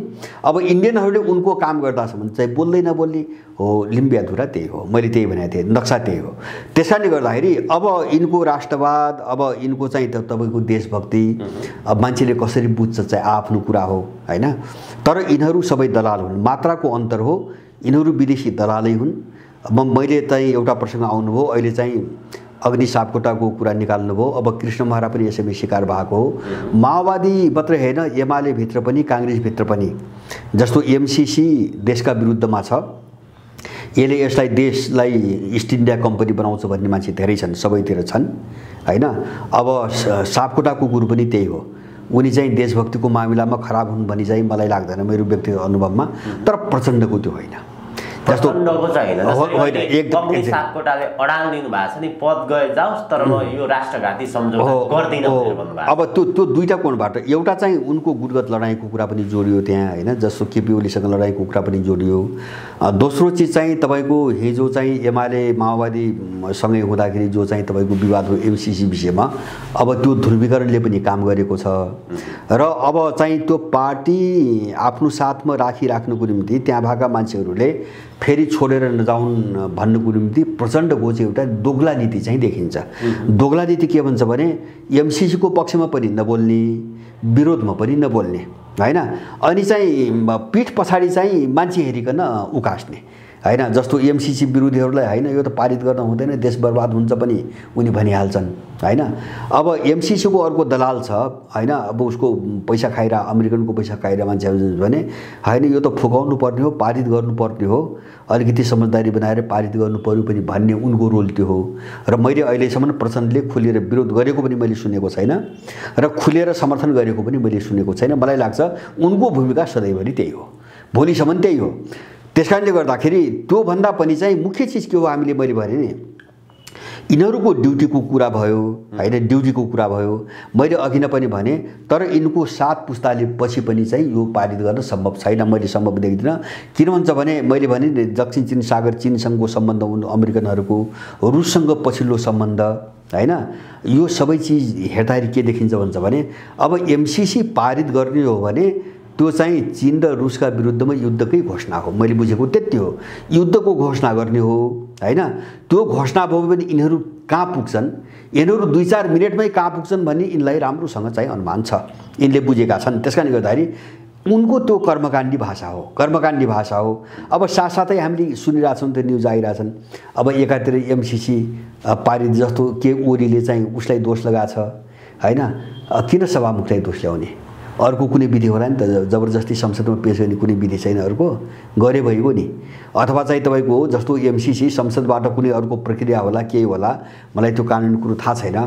अब इन्डियनहरूले उनको काम गर्दासम्म चाहिँ बोल्दै नबोल्ने हो। लिम्पियाधुरा त्यही हो, मैले त्यही भनेको थिएँ, नक्सा त्यही हो। त्यसकारणले गर्दाखेरि अब यिनको राष्ट्रवाद, अब यिनको चाहिँ तपाईँको देशभक्ति, अब मान्छेले कसरी बुझ्छ चाहिँ आफ्नो कुरा हो हैन। तर यिनीहरू सबै दलाल हुन्, मात्राको अन्तर हो। यिनीहरू विदेशी दलालै हुन्। मैले चाहिँ एउटा प्रसङ्ग आउनुभयो, अहिले चाहिँ अग्नि सापकोटाको कुरा निकाल्नुभयो। अब कृष्ण महरा पनि यसैमा शिकार भएको हो। माओवादी मात्रै होइन, एमाले भित्र पनि, काङ्ग्रेस भित्र पनि, जस्तो एमसीसी देशका विरुद्धमा छ, यसले यसलाई देशलाई इस्ट इन्डिया कम्पनी बनाउँछ भन्ने मान्छे धेरै छन्, सबैतिर छन् हैन। अब सापकोटा कुकुर पनि त्यही हो, उनी चाहिँ देशभक्तिको मामिलामा खराब हुन् भनी चाहिँ मलाई लाग्दैन मेरो व्यक्तिगत अनुभवमा, तर प्रचण्डको त्यो होइन। जस्तो एकदम सापकोटाले अडान दिनु भएको छ नि, पद गए जाओस् तर म यो राष्ट्रघाती सम्झौता गर्दिन भनेर भन्नुभएको। अब त्यो दुईटा कोणबाट एउटा चाहिँ उनको गुटगत लडाईँको कुरा पनि जोडियो त्यहाँ हैन, जस्तो केपी ओलीसँग लडाईँको कुरा पनि जोडियो। दोस्रो चिज चाहिँ तपाईको हिजो चाहिँ एमाले माओवादी सँगै हुँदाखेरि जो चाहिँ तपाईको विवाद हो एमसीसी विषयमा, अब त्यो ध्रुवीकरणले पनि काम गरेको छ र अब चाहिँ त्यो पार्टी आफ्नो साथमा राखिराख्नुको निम्ति त्यहाँ भएका मान्छेहरूले फेरि छोडेर नजाउन् भन्नुको निम्ति प्रचण्डको चाहिँ एउटा दोगला नीति चाहिँ देखिन्छ। दोगला नीति के भन्छ भने एमसीसीको पक्षमा पनि नबोल्ने, विरोधमा पनि नबोल्ने हैन, अनि चाहिँ पीठ पछाडि चाहिँ मान्छे हेरिकन उकास्ने हैन। जस्तो एमसीसी विरोधीहरूलाई हैन यो त पारित गर्न हुँदैन, देश बर्बाद हुन्छ पनि उनी भनिहाल्छन् हैन। अब एमसीसीको अर्को दलाल छ हैन, अब उसको पैसा खाइरा अमेरिकनको पैसा खाइरा मान्छेहरू भने हैन यो त फुकाउनु पर्ने हो, पारित गर्नुपर्ने हो, अलिकति समझदारी बनाएर पारित गर्नु पर्यो पनि भन्ने उनको रोल त्यो हो। र मैले अहिलेसम्म प्रचण्डले खुलेर विरोध गरेको पनि मैले सुनेको छैन र खुलेर समर्थन गरेको पनि मैले सुनेको छैन। मलाई लाग्छ उनको भूमिका सधैँभरि त्यही हो, भोलिसम्म त्यही हो। त्यसकारणले गर्दाखेरि त्यो भन्दा पनि चाहिँ मुख्य चीज के हो, हामीले मैले भने नि यिनीहरूको ड्युटीको कुरा भयो हैन, ड्युटीको कुरा भयो मैले अघि नै पनि भने, तर यिनको 7 पुस्ताले पछि पनि चाहिँ यो पारित गर्न सम्भव छैन, मैले सम्भव देख्दिनँ। किन भन्छ भने मैले भने नि दक्षिण चीन सागर चीनसँगको सम्बन्ध अमेरिकनहरूको, रुससँग पछिल्लो सम्बन्ध हैन, यो सबै चिज हेर्दाखेरि के देखिन्छ भन्छ भने अब एमसीसी पारित गर्ने हो भने त्यो चाहिँ चीन र रुसका विरुद्धमा युद्धकै घोषणा हो, मैले बुझेको त्यति हो, युद्धको घोषणा गर्ने हो हैन। त्यो घोषणा भयो भने यिनीहरू कहाँ पुग्छन्, यिनीहरू 2-4 मिनेटमै कहाँ पुग्छन् भन्ने यिनलाई राम्रोसँग चाहिँ अनुमान छ, यिनले बुझेका छन्। त्यसकारणले गर्दाखेरि उनको त्यो कर्मकाण्डी भाषा हो, कर्मकाण्डी भाषा हो। अब साथसाथै हामीले सुनिरहेछौँ त्यो न्युज आइरहेछन्, अब एकातिर एमसीसी पारित जस्तो के ओलीले चाहिँ उसलाई दोष लगाछ हैन, किन सभामुखलाई दोष ल्याउने, अर्को कुनै विधि होला नि त, जबरजस्ती संसदमा पेश गर्ने कुनै विधि छैन अर्को, गरे भइगयो नि। अथवा चाहिँ तपाईँको जस्तो एमसीसी संसदबाट कुनै अर्को प्रक्रिया होला के होला, मलाई त्यो कानुनी कुरो थाहा छैन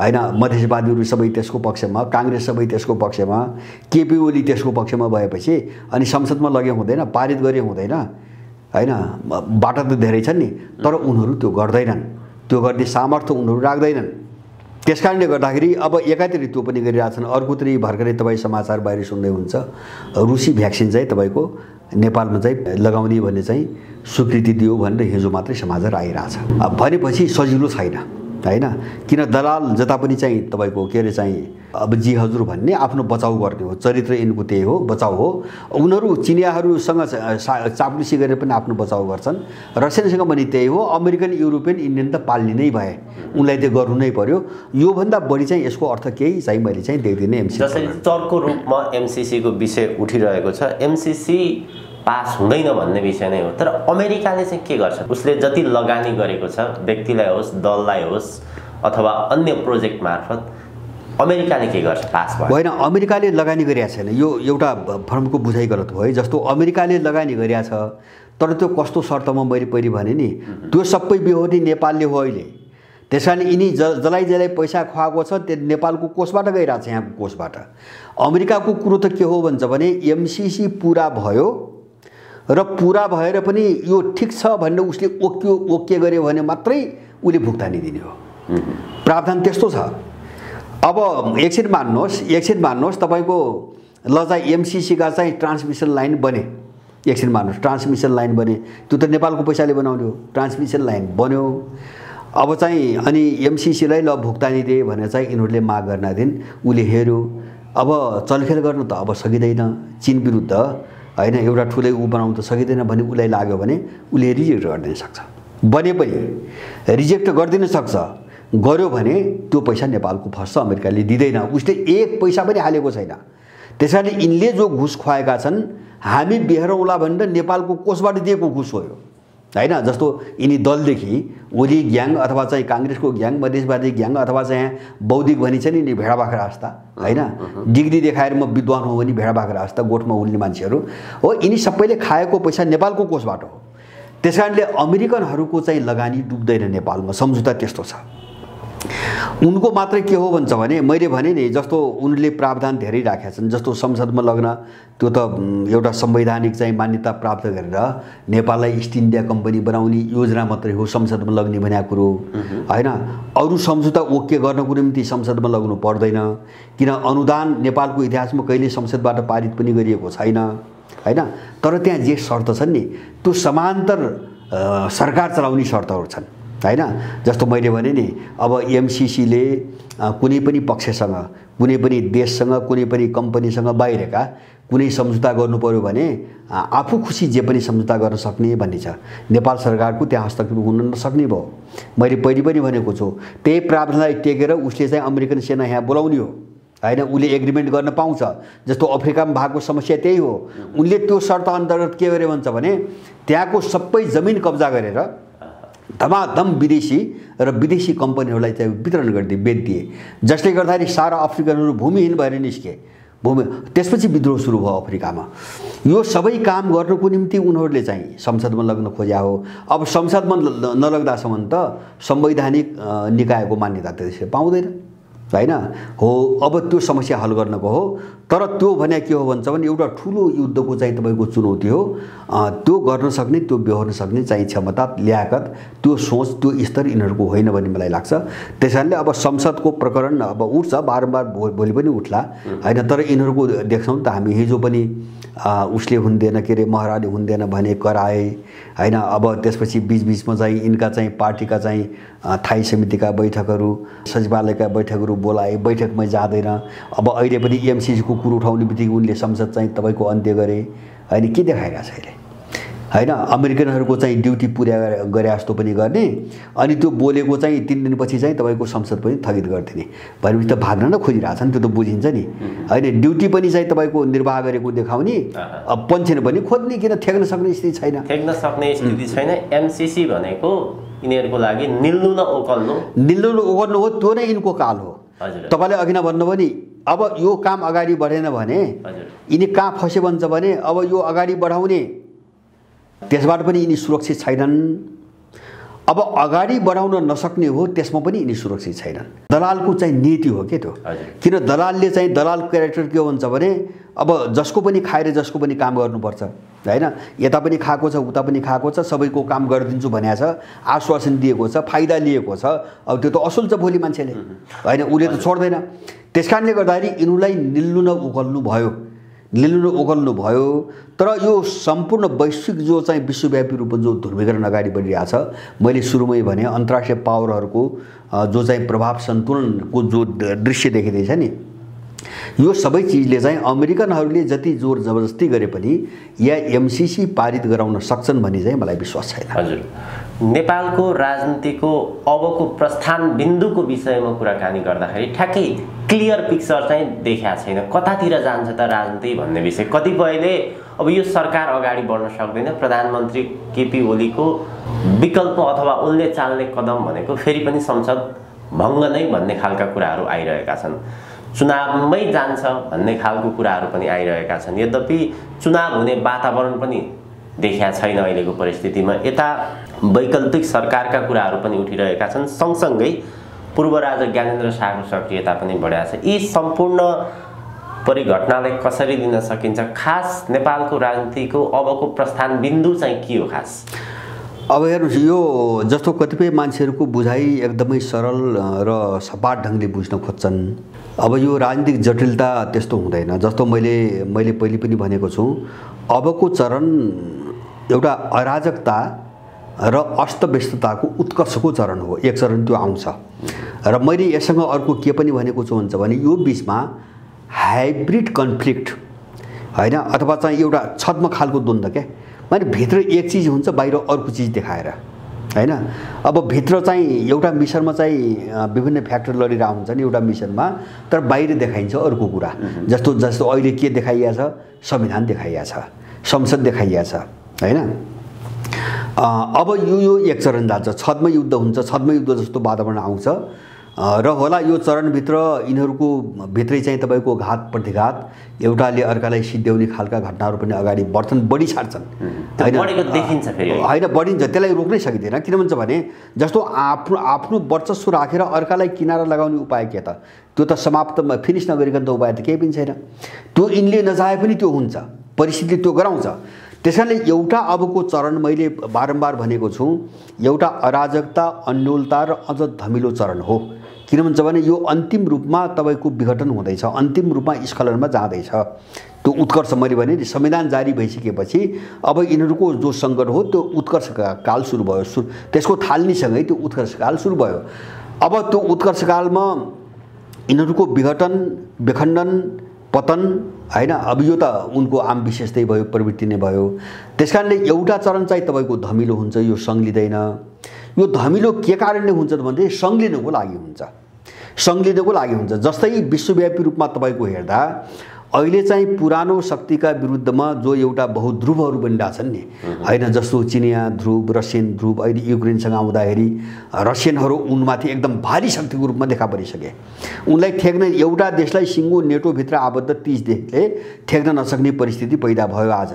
हैन। मधेसवादीहरू सबै त्यसको पक्षमा, काङ्ग्रेस सबै त्यसको पक्षमा, केपी ओली त्यसको पक्षमा भएपछि अनि संसदमा लगे हुँदैन, पारित गरे हुँदैन हैन। बाटो त धेरै छन् नि, तर उनीहरू त्यो गर्दैनन्, त्यो गर्ने सामर्थ्य उनीहरू राख्दैनन्। त्यसकारणले गर्दाखेरि अब एकातिर त्यो पनि गरिरहेछन्, अर्कोतिर भर्खरै तपाईँ समाचार बाहिर सुन्दै हुन्छ रुसी भ्याक्सिन चाहिँ तपाईँको नेपालमा चाहिँ लगाउने भन्ने चाहिँ स्वीकृति दियो भनेर हिजो मात्रै समाचार आइरहेछ। अब भनेपछि सजिलो छैन हैन, किन दलाल जता पनि चाहिँ तपाईँको के अरे चाहिँ अब जी हजुर भन्ने आफ्नो बचाउ गर्ने हो, चरित्र यिनको त्यही हो, बचाउ हो। उनीहरू चिनियाहरूसँग चाप्लुसी गरेर पनि आफ्नो बचाउ गर्छन्, रसियनसँग पनि त्यही हो, अमेरिकन युरोपियन इन्डियन त पाल्ने नै भए उनलाई त्यो गर्नु नै पर्यो। योभन्दा बढी चाहिँ यसको अर्थ केही चाहिँ मैले चाहिँ देख्दिनँ। एमसीसी जसरी चर्को रूपमा एमसीसीको विषय उठिरहेको छ, एमसीसी पास हुँदैन भन्ने विषय नै हो, तर अमेरिकाले चाहिँ के गर्छ, उसले जति लगानी गरेको छ व्यक्तिलाई होस् दललाई होस् अथवा अन्य प्रोजेक्ट मार्फत अमेरिकाले के गर्छ पास भयो? होइन, अमेरिकाले लगानी गरेको छैन, यो एउटा फर्मको बुझाइ गलत हो है। जस्तो अमेरिकाले लगानी गरेको छ, तर त्यो कस्तो शर्तमा मैले पहिले भने नि, त्यो सबै बेहोरी नेपालले हो अहिले। त्यस कारण यिनी जसलाई पैसा खुवाएको छ त्यो नेपालको कोषबाट गइरहेको छ, यहाँको कोषबाट। अमेरिकाको कुरो त के हो भन्छ भने एमसीसी पुरा भयो र पुरा भएर पनि यो ठिक छ भनेर उसले ओके गर्यो भने मात्रै उसले भुक्तानी दिने हो, प्रावधान त्यस्तो छ। अब एकछिन मान्नुहोस् तपाईँको ल चाहिँ एमसीसीका चाहिँ ट्रान्समिसन लाइन बने, एकछिन मान्नुहोस् ट्रान्समिसन लाइन बने, त्यो त नेपालको पैसाले बनाउने हो, ट्रान्समिसन लाइन बन्यो। अब चाहिँ अनि एमसीसीलाई ल भुक्तानी दिए भनेर चाहिँ यिनीहरूले माग गर्न दिन उसले हेऱ्यो, अब चलखेल गर्नु त अब सकिँदैन, चीन विरुद्ध हैन एउटा ठुलै ऊ बनाउनु त सकिँदैन भने उसलाई लाग्यो भने उसले रिजेक्ट गरिदिन सक्छ, बने पनि रिजेक्ट गरिदिन सक्छ। गर्यो भने त्यो पैसा नेपालको फस्छ, अमेरिकाले दिँदैन, उसले एक पैसा पनि हालेको छैन। त्यसैले यिनले जो घुस खुवाएका छन् हामी बेहोरौँला भनेर नेपालको कोषबाट दिएको घुस हो यो हैन। जस्तो यिनी दलदेखि ओली ग्याङ अथवा चाहिँ काङ्ग्रेसको ग्याङ, मधेसवादी ग्याङ अथवा चाहिँ बौद्धिक भनिन्छ नि भेडा बाख्रा जस्ता हैन, डिग्री देखाएर म विद्वान हो भने भेडा बाख्रा जस्ता गोठमा उल्ने मान्छेहरू हो, यिनी सबैले खाएको पैसा नेपालको कोषबाट हो। त्यसकारणले अमेरिकनहरूको चाहिँ लगानी डुब्दैन नेपालमा, सम्झौता त्यस्तो छ। उनको मात्रै के हो भन्छ भने मैले भने नि जस्तो उनले प्रावधान धेरै राखेका छन्, जस्तो संसदमा लग्न त्यो त एउटा संवैधानिक चाहिँ मान्यता प्राप्त गरेर नेपाललाई ईस्ट इन्डिया कम्पनी बनाउने योजना मात्रै हो संसदमा लग्ने भनेको कुरो हैन। अरू सम्झौता ओके गर्नको निम्ति संसदमा लग्नु पर्दैन, किन अनुदान नेपालको इतिहासमा कहिले संसदबाट पारित पनि गरिएको छैन हैन। तर त्यहाँ जे शर्त छन् नि त्यो समान्तर सरकार चलाउने शर्तहरू छन् हैन। जस्तो मैले भने नि अब एमसीसीले कुनै पनि पक्षसँग, कुनै पनि देशसँग, कुनै पनि कम्पनीसँग बाहिरका कुनै सम्झौता गर्नु पर्यो भने आफू खुसी जे पनि सम्झौता गर्न सक्ने भन्ने छ। नेपाल सरकारको त्यहाँ हस्तक्षेप हुन नसक्ने भयो। मैले पहिले पनि भनेको छु, त्यही प्रावधानलाई टेकेर उसले चाहिँ अमेरिकन सेना यहाँ बोलाउने हो हैन, उसले एग्रिमेन्ट गर्न पाउँछ। जस्तो अफ्रिकामा भएको समस्या त्यही हो। उनले त्यो शर्त अन्तर्गत के गरे भन्छ भने त्यहाँको सबै जमिन कब्जा गरेर धमाधम विदेशी र विदेशी कम्पनीहरूलाई चाहिँ वितरण गरिदिए, बेचिदिए, जसले गर्दाखेरि सारा अफ्रिकनहरू भूमिहीन भएर निस्के। त्यसपछि विद्रोह सुरु भयो अफ्रिकामा। यो सबै काम गर्नको निम्ति उनीहरूले चाहिँ संसदमा लग्न खोज्या हो। अब संसदमा नलग्दासम्म त संवैधानिक निकायको मान्यता त्यसले पाउँदैन हैन हो। अब त्यो समस्या हल गर्नको हो। तर त्यो भने के हो भन्छ भने एउटा ठुलो युद्धको चाहिँ तपाईको चुनौती हो। त्यो गर्न सक्ने, त्यो बेहोर्न सक्ने चाहिँ क्षमता, ल्याकत, त्यो सोच, त्यो स्तर यिनीहरूको होइन भन्ने मलाई लाग्छ। त्यसैले अब संसदको प्रकरण अब उठ्छ, बारम्बार भोलि पनि उठ्ला हैन। तर यिनीहरूको देख्छौँ त हामी हिजो पनि उसले हुँदैन के अरे महारानी हुँदैन भने कराए हैन। अब त्यसपछि बीचबीचमा चाहिँ यिनका चाहिँ पार्टीका चाहिँ थाई समितिका बैठकहरू, सचिवालयका बैठकहरू बोलाए, बैठकमै जाँदैन। अब अहिले पनि एमसीसीको कुरो उठाउने बित्तिकै उनले संसद चाहिँ तपाईँको अन्त्य गरे हैन। के देखाएका छ अहिले हैन। अमेरिकनहरूको चाहिँ ड्युटी पुरा गरे जस्तो पनि गर्ने, अनि त्यो बोलेको चाहिँ 3 दिनपछि चाहिँ तपाईँको संसद पनि स्थगित गरिदिने भनेपछि त भाग्न न खोजिरहेछन्। त्यो त बुझिन्छ नि हैन। ड्युटी पनि चाहिँ तपाईँको निर्वाह गरेको देखाउने, अब पेन्सन पनि खोज्ने, किन ठेक्न सक्ने स्थिति छैन, ठेक्न सक्ने स्थिति छैन। एमसीसी भनेको यिनीहरूको लागि निल्नु न ओगल्नु हो। त्यो नै यिनको काल हो। तपाईँले अघि नै भन्नुभयो नि, अब यो काम अगाडि बढेन भने यिनी कहाँ फसे भन्छ भने अब यो अगाडि बढाउने त्यसबाट पनि यिनी सुरक्षित छैनन्। अब अगाडि बढाउन नसक्ने हो, त्यसमा पनि यिनी सुरक्षित छैनन्। दलालको चाहिँ नीति हो के त्यो। किन दलालले चाहिँ, दलाल क्यारेक्टर के भन्छ भने अब जसको पनि खाएर जसको पनि काम गर्नुपर्छ हैन। यता पनि खाएको छ, उता पनि खाएको छ, सबैको काम गरिदिन्छु भनेको छ, आश्वासन दिएको छ, फाइदा लिएको छ। अब त्यो त असुल छ भोलि मान्छेले हैन, उसले त छोड्दैन। त्यसकारणले गर्दाखेरि यिनीलाई निल्नु न ओगल्नु भयो। तर यो सम्पूर्ण वैश्विक जो चाहिँ विश्वव्यापी रूपमा जो ध्रुवीकरण अगाडि बढिरहेछ, मैले सुरुमै भने अन्तर्राष्ट्रिय पावरहरूको जो चाहिँ प्रभाव सन्तुलनको जो दृश्य देखिँदैछ नि, यो सबै चिजले चाहिँ अमेरिकनहरूले जति जोर जबरजस्ती गरे पनि या एमसीसी पारित गराउन सक्छन् भन्ने चाहिँ मलाई विश्वास छैन। हजुर, नेपालको राजनीतिको अबको प्रस्थान बिन्दुको विषयमा कुराकानी गर्दाखेरि ठ्याक्कै क्लियर पिक्चर चाहिँ देखिया छैन। कतातिर जान्छ त राजनीति भन्ने विषय। कतिपयले अब यो सरकार अगाडि बढ्न सक्दैन, प्रधानमन्त्री केपी ओलीको विकल्प अथवा उनले चाल्ने कदम भनेको फेरि पनि संसद भङ्ग नै भन्ने खालका कुराहरू आइरहेका छन्। चुनावमै जान्छ भन्ने खालको कुराहरू पनि आइरहेका छन्। यद्यपि चुनाव हुने वातावरण पनि देखिया छैन अहिलेको परिस्थितिमा। यता वैकल्पिक सरकारका कुराहरू पनि उठिरहेका छन्। सँगसँगै पूर्व राजा ज्ञानेन्द्र शाहको सक्रियता पनि बढाएको छ। यी सम्पूर्ण परिघटनालाई कसरी लिन सकिन्छ? खास नेपालको राजनीतिको अबको प्रस्थान बिन्दु चाहिँ के हो खास? अब हेर्नुहोस्, यो जस्तो कतिपय मान्छेहरूको बुझाइ एकदमै सरल र सपाट ढङ्गले बुझ्न खोज्छन्। अब यो राजनीतिक जटिलता त्यस्तो हुँदैन। जस्तो मैले पहिले पनि भनेको छु, अबको चरण एउटा अराजकता र अस्तव्यस्तताको उत्कर्षको चरण हो। एक चरण त्यो आउँछ र मैले यससँग अर्को के पनि भनेको छु भन्छ भने यो बिचमा हाइब्रिड कन्फ्लिक्ट हैन, अथवा चाहिँ एउटा छद्म खालको द्वन्द्व क्या, माने भित्र एक चिज हुन्छ, बाहिर अर्को चिज देखाएर हैन। अब भित्र चाहिँ एउटा मिसनमा चाहिँ विभिन्न फ्याक्टर लडिरहेको हुन्छ नि एउटा मिसनमा, तर बाहिर देखाइन्छ अर्को कुरा। जस्तो अहिले के देखाइएको छ? संविधान देखाइएको छ, संसद देखाइएको छ हैन। अब यो एक चरण जान्छ, छद्म युद्ध हुन्छ, छद्म युद्ध जस्तो वातावरण आउँछ। र होला यो चरणभित्र यिनीहरूको भित्रै चाहिँ तपाईँको घात प्रतिघात एउटाले अर्कालाई सिद्ध्याउने खालका घटनाहरू पनि अगाडि बढ्छन्, बढी छाड्छन् होइन, बढिन्छ, त्यसलाई रोक्नै सकिँदैन। किन भन्छ भने जस्तो आफ्नो वर्चस्व राखेर अर्कालाई किनारा लगाउने उपाय के त, त्यो त समाप्त फिनिस नगरिकन त उपाय त केही पनि छैन। त्यो यिनले नचाहे पनि त्यो हुन्छ, परिस्थितिले त्यो गराउँछ। त्यसैले एउटा अबको चरण मैले बारम्बार भनेको छु, एउटा अराजकता, अन्योलता र अझ धमिलो चरण हो। किन भन्छ भने यो अन्तिम रूपमा तपाईँको विघटन हुँदैछ, अन्तिम रूपमा स्खलनमा जाँदैछ। त्यो उत्कर्ष मैले भने नि संविधान जारी भइसकेपछि अब यिनीहरूको जो सङ्कट हो त्यो उत्कर्ष काल सुरु भयो। त्यसको थालनीसँगै त्यो उत्कर्ष काल सुरु भयो। अब त्यो उत्कर्ष कालमा यिनीहरूको विघटन, विखण्डन, पतन होइन, अब यो त उनको आम विशेषतै भयो, प्रवृत्ति नै भयो। त्यसकारणले एउटा चरण चाहिँ तपाईँको धमिलो हुन्छ, यो सङ्लिँदैन। यो धमिलो के कारणले हुन्छ त भन्दै सङ्लिनको लागि हुन्छ, सङ्लिनको लागि हुन्छ। जस्तै विश्वव्यापी रूपमा तपाईँको हेर्दा अहिले चाहिँ पुरानो शक्तिका विरुद्धमा जो एउटा बहुध्रुवहरू बनिरहेछन् नि होइन, जस्तो चिनिया ध्रुव, रसियन ध्रुव, अहिले युक्रेनसँग आउँदाखेरि रसियनहरू उनमाथि एकदम भारी शक्तिको रूपमा देखा परिसके। उनलाई ठेक्न, एउटा देशलाई सिङ्गो नेटोभित्र आबद्ध 30 देशले ठेक्न नसक्ने परिस्थिति पैदा भयो आज।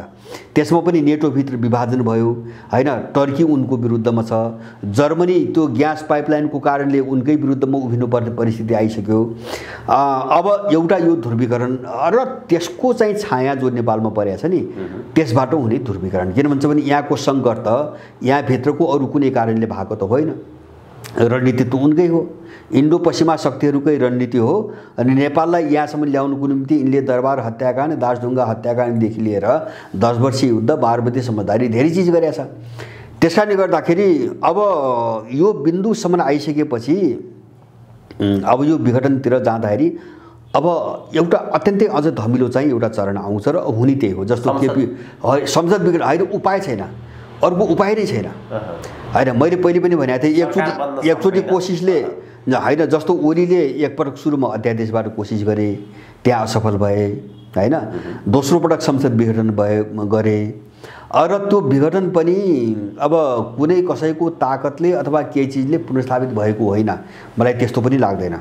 त्यसमा पनि नेटोभित्र विभाजन भयो होइन, टर्की उनको विरुद्धमा छ, जर्मनी त्यो ग्यास पाइपलाइनको कारणले उनकै विरुद्धमा उभिनुपर्ने परिस्थिति आइसक्यो। अब एउटा यो ध्रुवीकरण र त्यसको चाहिँ छाया जो नेपालमा परेको छ नि, त्यसबाट हुने ध्रुवीकरण। किन भन्छ भने यहाँको सङ्कट त यहाँभित्रको अरू कुनै कारणले भएको त होइन, रणनीति त उनकै हो, इन्डो पश्चिमा शक्तिहरूकै रणनीति हो। अनि नेपाललाई यहाँसम्म ल्याउनुको निम्ति यिनले दरबार हत्याकाण्ड, दासढुङ्गा हत्याकाण्डदेखि लिएर 10 वर्षीय युद्ध, बारमती समझदारी, धेरै चिज गरेका छ। त्यसकारणले गर्दाखेरि अब यो बिन्दुसम्म आइसकेपछि अब यो विघटनतिर जाँदाखेरि अब एउटा अत्यन्तै अझ धमिलो चाहिँ एउटा चरण आउँछ र हुने त्यही हो। जस्तो केपी संसद विघटन होइन, उपाय छैन, अर्को उपाय नै छैन होइन। मैले पहिले पनि भनेको थिएँ, एकचोटि कोसिसले होइन, जस्तो ओलीले एकपटक सुरुमा अध्यादेशबाट कोसिस गरे, त्यहाँ असफल भए होइन, दोस्रो पटक संसद विघटन गरे। र त्यो विघटन पनि अब कुनै कसैको ताकतले अथवा केही चिजले पुनर्स्थापित भएको होइन, मलाई त्यस्तो पनि लाग्दैन।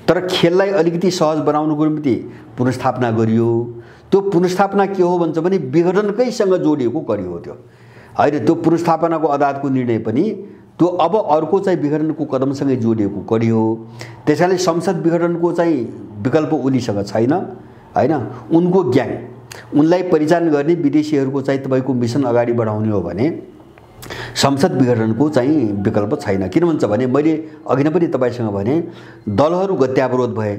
तर खेललाई अलिकति सहज बनाउनुको निम्ति पुनर्स्थापना गरियो। त्यो पुनर्स्थापना के हो भन्छ भने विघटनकैसँग जोडिएको कडी हो त्यो होइन। त्यो पुनर्स्थापनाको अदालतको निर्णय पनि त्यो अब अर्को चाहिँ विघटनको कदमसँगै जोडिएको कडी हो। त्यसैले संसद विघटनको चाहिँ विकल्प उनीसँग छैन होइन। उनको ग्याङ, उनलाई परिचालन गर्ने विदेशीहरूको चाहिँ तपाईँको मिसन अगाडि बढाउने हो भने संसद विघटनको चाहिँ विकल्प छैन। किन भन्छ भने मैले अघि नै पनि तपाईँसँग भने दलहरू गत्यावरोध भए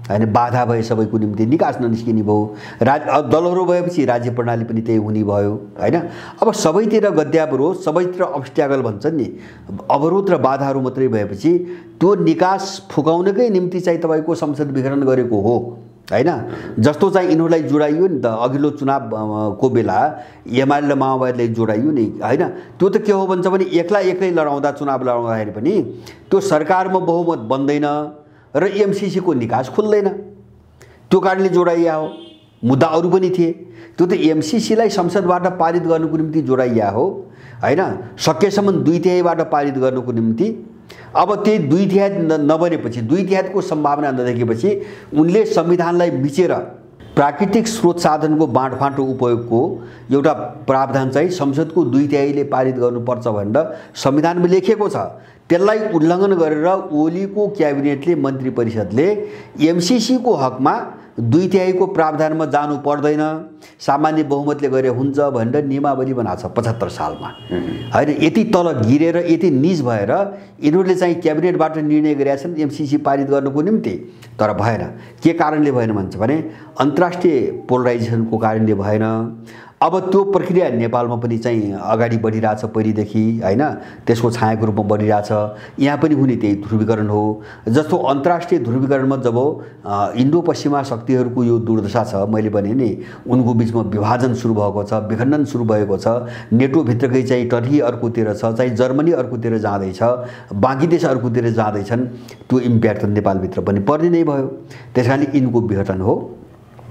होइन, बाधा भए, सबैको निम्ति निकास ननिस्किने भयो। दलहरू भएपछि राज्य प्रणाली पनि त्यही हुने भयो होइन। अब सबैतिर गत्यावरोध, सबैतिर अब्स्ट्याकल भन्छन् नि, अवरोध र बाधाहरू मात्रै भएपछि त्यो निकास फुकाउनकै निम्ति चाहिँ तपाईँको संसद विघटन गरेको हो होइन। जस्तो चाहिँ यिनीहरूलाई जोडाइयो नि त अघिल्लो चुनावको बेला एमाले र माओवादीलाई जोडाइयो नि होइन। त्यो त के हो भन्छ भने एक्लै लडाउँदा, चुनाव लडाउँदाखेरि पनि त्यो सरकारमा बहुमत बन्दैन र एमसिसीको निकास खुल्दैन, त्यो कारणले जोडाइया हो। मुद्दा अरू पनि थिए, त्यो त एमसिसीलाई संसदबाट पारित गर्नुको निम्ति जोडाइया हो होइन। सकेसम्म 2/3बाट पारित गर्नुको निम्ति। अब त्यही 2/3 नबनेपछि, 2/3को सम्भावना नदेखेपछि उनले संविधानलाई मिचेर प्राकृतिक स्रोत साधनको बाँडफाँडो उपयोगको एउटा प्रावधान चाहिँ संसदको 2/3ले पारित गर्नुपर्छ भनेर संविधानमा लेखिएको छ। त्यसलाई उल्लङ्घन गरेर ओलीको क्याबिनेटले, मन्त्री परिषदले एमसिसीको हकमा 2/3को प्रावधानमा जानु पर्दैन, सामान्य बहुमतले गरे हुन्छ भनेर नियमावली बनाएको छ 75 सालमा होइन। यति तल गिरेर, यति निज भएर यिनीहरूले चाहिँ क्याबिनेटबाट निर्णय गरेका छन् एमसिसी पारित गर्नुको निम्ति, तर भएन। के कारणले भएन भन्छ भने अन्तर्राष्ट्रिय पोलराइजेसनको कारणले भएन। अब त्यो प्रक्रिया नेपालमा पनि चाहिँ अगाडि बढिरहेछ पहिलेदेखि होइन, त्यसको छायाको रूपमा बढिरहेछ। यहाँ पनि हुने त्यही ध्रुवीकरण हो। जस्तो अन्तर्राष्ट्रिय ध्रुवीकरणमा जब इन्डो पश्चिमा शक्तिहरूको यो दुर्दशा छ, मैले भने नि उनको बिचमा विभाजन सुरु भएको छ, विखण्डन सुरु भएको छ, नेटोभित्रकै चाहिँ टर्की अर्कोतिर छ, चाहिँ जर्मनी अर्कोतिर जाँदैछ, बाँकी देश अर्कोतिर जाँदैछन्, त्यो इम्प्याक्ट नेपालभित्र पनि पर्ने नै भयो। त्यस कारणले यिनको विघटन हो।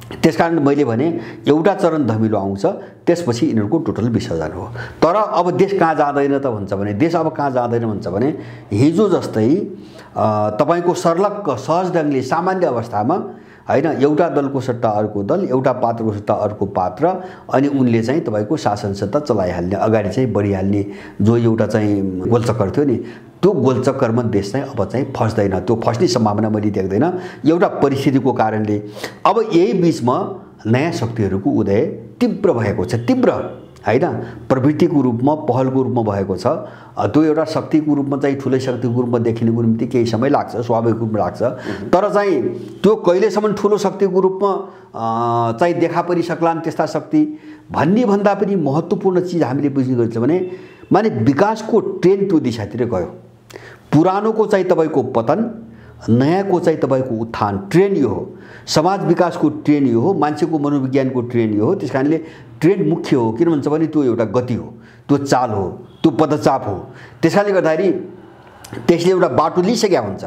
त्यसकारण मैले भने एउटा चरण धमिलो आउँछ, त्यसपछि यिनीहरूको टोटल विसर्जन हो। तर अब देश कहाँ जाँदैन त भन्छ भने, देश अब कहाँ जाँदैन भन्छ भने, हिजो जस्तै तपाईको सर्लक्क सहज ढङ्गले सामान्य अवस्थामा हैन एउटा दलको सट्टा अर्को दल, एउटा पात्रको सट्टा अर्को पात्र, अनि उनले चाहिँ तपाईको शासन सत्ता चलाइहाल्ने, अगाडि चाहिँ बढिहाल्ने जो एउटा चाहिँ गोलचक्कर थियो नि, त्यो गोलचक्करमा देश चाहिँ अब चाहिँ फस्दैन। त्यो फस्ने सम्भावना मैले देख्दैन एउटा परिस्थितिको कारणले। अब यही बीचमा नयाँ शक्तिहरूको उदय तीव्र भएको छ, तीव्र हैन प्रवृत्तिको रूपमा, पहलको रूपमा भएको छ। त्यो एउटा शक्तिको रूपमा चाहिँ ठुलै शक्तिको रूपमा देखिनुको निम्ति केही समय लाग्छ, स्वाभाविक रूपमा लाग्छ। तर चाहिँ त्यो कहिलेसम्म ठुलो शक्तिको रूपमा चाहिँ देखा परिसक्लान् त्यस्ता शक्ति भन्ने भन्दा पनि महत्त्वपूर्ण चिज हामीले बुझ्ने गर्छ भने माने विकासको ट्रेन त्यो दिशातिर गयो। पुरानोको चाहिँ तपाईको पतन, नयाँको चाहिँ तपाईको उत्थान, ट्रेन यो हो। समाज विकासको ट्रेन यो हो, मान्छेको मनोविज्ञानको ट्रेन यो हो। त्यसकारणले ट्रेन मुख्य हो, किन भन्छ भने त्यो एउटा गति हो, त्यो चाल हो, त्यो पदचाप हो। त्यसकारणले गर्दाखेरि त्यसले एउटा बाटो लिइसकेका हुन्छ।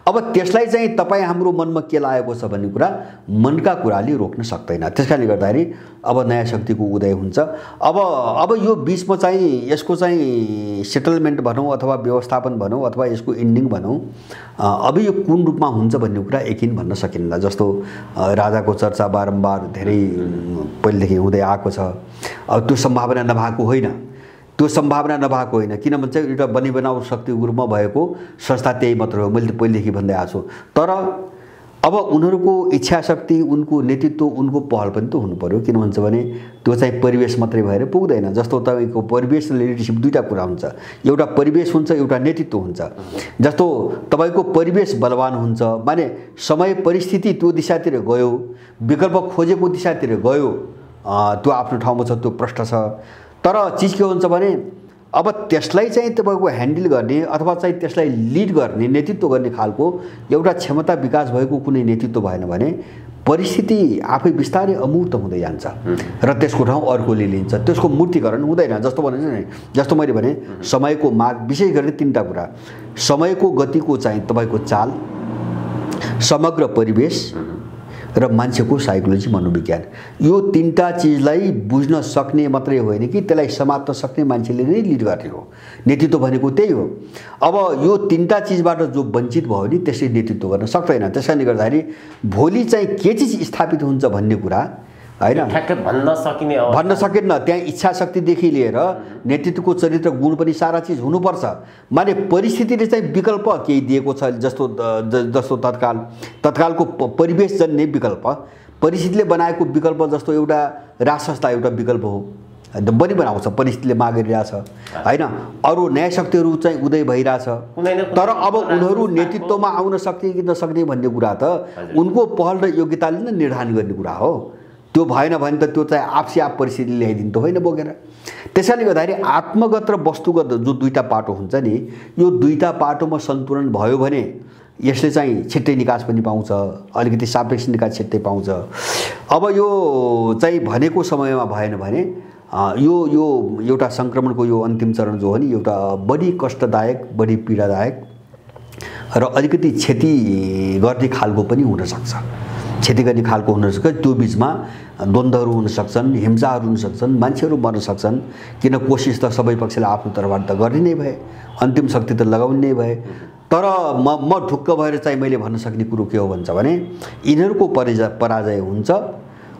अब त्यसलाई चाहिँ तपाईँ हाम्रो मनमा के लागेको छ भन्ने कुरा मनका कुराले रोक्न सक्दैन। त्यसकारणले गर्दाखेरि अब नयाँ शक्तिको उदय हुन्छ। अब यो बीचमा चाहिँ यसको चाहिँ सेटलमेन्ट भनौँ अथवा व्यवस्थापन भनौँ अथवा यसको इन्डिङ भनौँ, अब यो कुन रूपमा हुन्छ भन्ने कुरा यकिन भन्न सकिन्न। जस्तो राजाको चर्चा बारम्बार धेरै पहिलेदेखि हुँदै आएको छ। अब त्यो सम्भावना नभएको होइन, त्यो सम्भावना नभएको होइन, किन भन्छ एउटा बनी बनाउ शक्तिको रूपमा भएको संस्था त्यही मात्र हो, मैले पहिलेदेखि भन्दै आएको छु। तर अब उनीहरूको इच्छा शक्ति, उनको नेतृत्व, उनको पहल पनि त हुनु पर्यो। किन भन्छ भने त्यो चाहिँ परिवेश मात्रै भएर पुग्दैन। जस्तो तपाईँको परिवेश र लिडरसिप दुईटा कुरा हुन्छ, एउटा परिवेश हुन्छ, एउटा नेतृत्व हुन्छ। जस्तो तपाईँको परिवेश बलवान हुन्छ माने समय परिस्थिति त्यो दिशातिर गयो, विकल्प खोजेको दिशातिर गयो, त्यो आफ्नो ठाउँमा छ, त्यो प्रष्ट छ। तर चिज के हुन्छ भने अब त्यसलाई चाहिँ तपाईको ह्यान्डल गर्ने अथवा चाहिँ त्यसलाई लिड गर्ने, नेतृत्व गर्ने खालको एउटा क्षमता विकास भएको कुनै नेतृत्व भएन भने परिस्थिति आफै बिस्तारै अमूर्त हुँदै जान्छ र त्यसको ठाउँ अर्कोले लिन्छ, त्यसको मूर्तिकरण हुँदैन। जस्तो भने नि, जस्तो मैले भने समयको माग, विशेष गरी तीनटा कुरा, समयको गतिको चाहिँ तपाईको चाल, समग्र परिवेश र मान्छेको साइकोलोजी, मनोविज्ञान, यो तीनटा चिजलाई बुझ्न सक्ने मात्रै होइन कि त्यसलाई समात्न सक्ने मान्छेले नै लिड गर्ने हो। नेतृत्व भनेको त्यही हो। अब यो तीनटा चिजबाट जो वञ्चित भयो नि त्यसले नेतृत्व गर्न सक्दैन। त्यसैले गर्दाखेरि भोलि चाहिँ के चिज स्थापित हुन्छ भन्ने कुरा हैन ठ्याक्कै भन्न सकिन्न। त्यहाँ इच्छा शक्तिदेखि लिएर नेतृत्वको चरित्र गुण पनि सारा चिज हुनुपर्छ। माने परिस्थितिले चाहिँ विकल्प केही दिएको छ, जस्तो तत्कालको परिवेशजन्य विकल्प, परिस्थितिले बनाएको विकल्प। जस्तो एउटा राजसंस्था एउटा विकल्प हो, बनी बनाउँछ, परिस्थितिले माग गरिरहेछ हैन। अरू नयाँ शक्तिहरू चाहिँ उदय भइरहेछ, तर अब उनीहरू नेतृत्वमा आउन सक्ने कि नसक्ने भन्ने कुरा त उनको पहल र योग्यताले नै निर्धारण गर्ने कुरा हो। त्यो भएन भने त त्यो चाहिँ आफसे आप परिस्थितिले ल्याइदिनु त होइन बोकेर। त्यसैले गर्दाखेरि आत्मगत र वस्तुगत जो दुईटा पाटो हुन्छ नि, यो दुईटा पाटोमा सन्तुलन भयो भने यसले चाहिँ छिट्टै निकास पनि पाउँछ, अलिकति सापेक्ष निकास छिट्टै पाउँछ। अब यो चाहिँ भनेको समयमा भएन भने यो एउटा सङ्क्रमणको यो अन्तिम चरण जो हो नि, एउटा बढी कष्टदायक, बढी पीडादायक र अलिकति क्षति गर्ने खालको पनि हुनसक्छ, क्षति गर्ने खालको हुनसक्छ। त्यो बिचमा द्वन्द्वहरू हुन सक्छन्, हिंसाहरू हुन सक्छन्, मान्छेहरू मर्न सक्छन्। किन कोसिस त सबै पक्षले आफ्नो तर्फबाट त गर्ने नै भए, अन्तिम शक्ति त लगाउने नै भए। तर म ढुक्क भएर चाहिँ मैले भन्न सक्ने कुरो के हो भन्छ भने यिनीहरूको पराजय हुन्छ।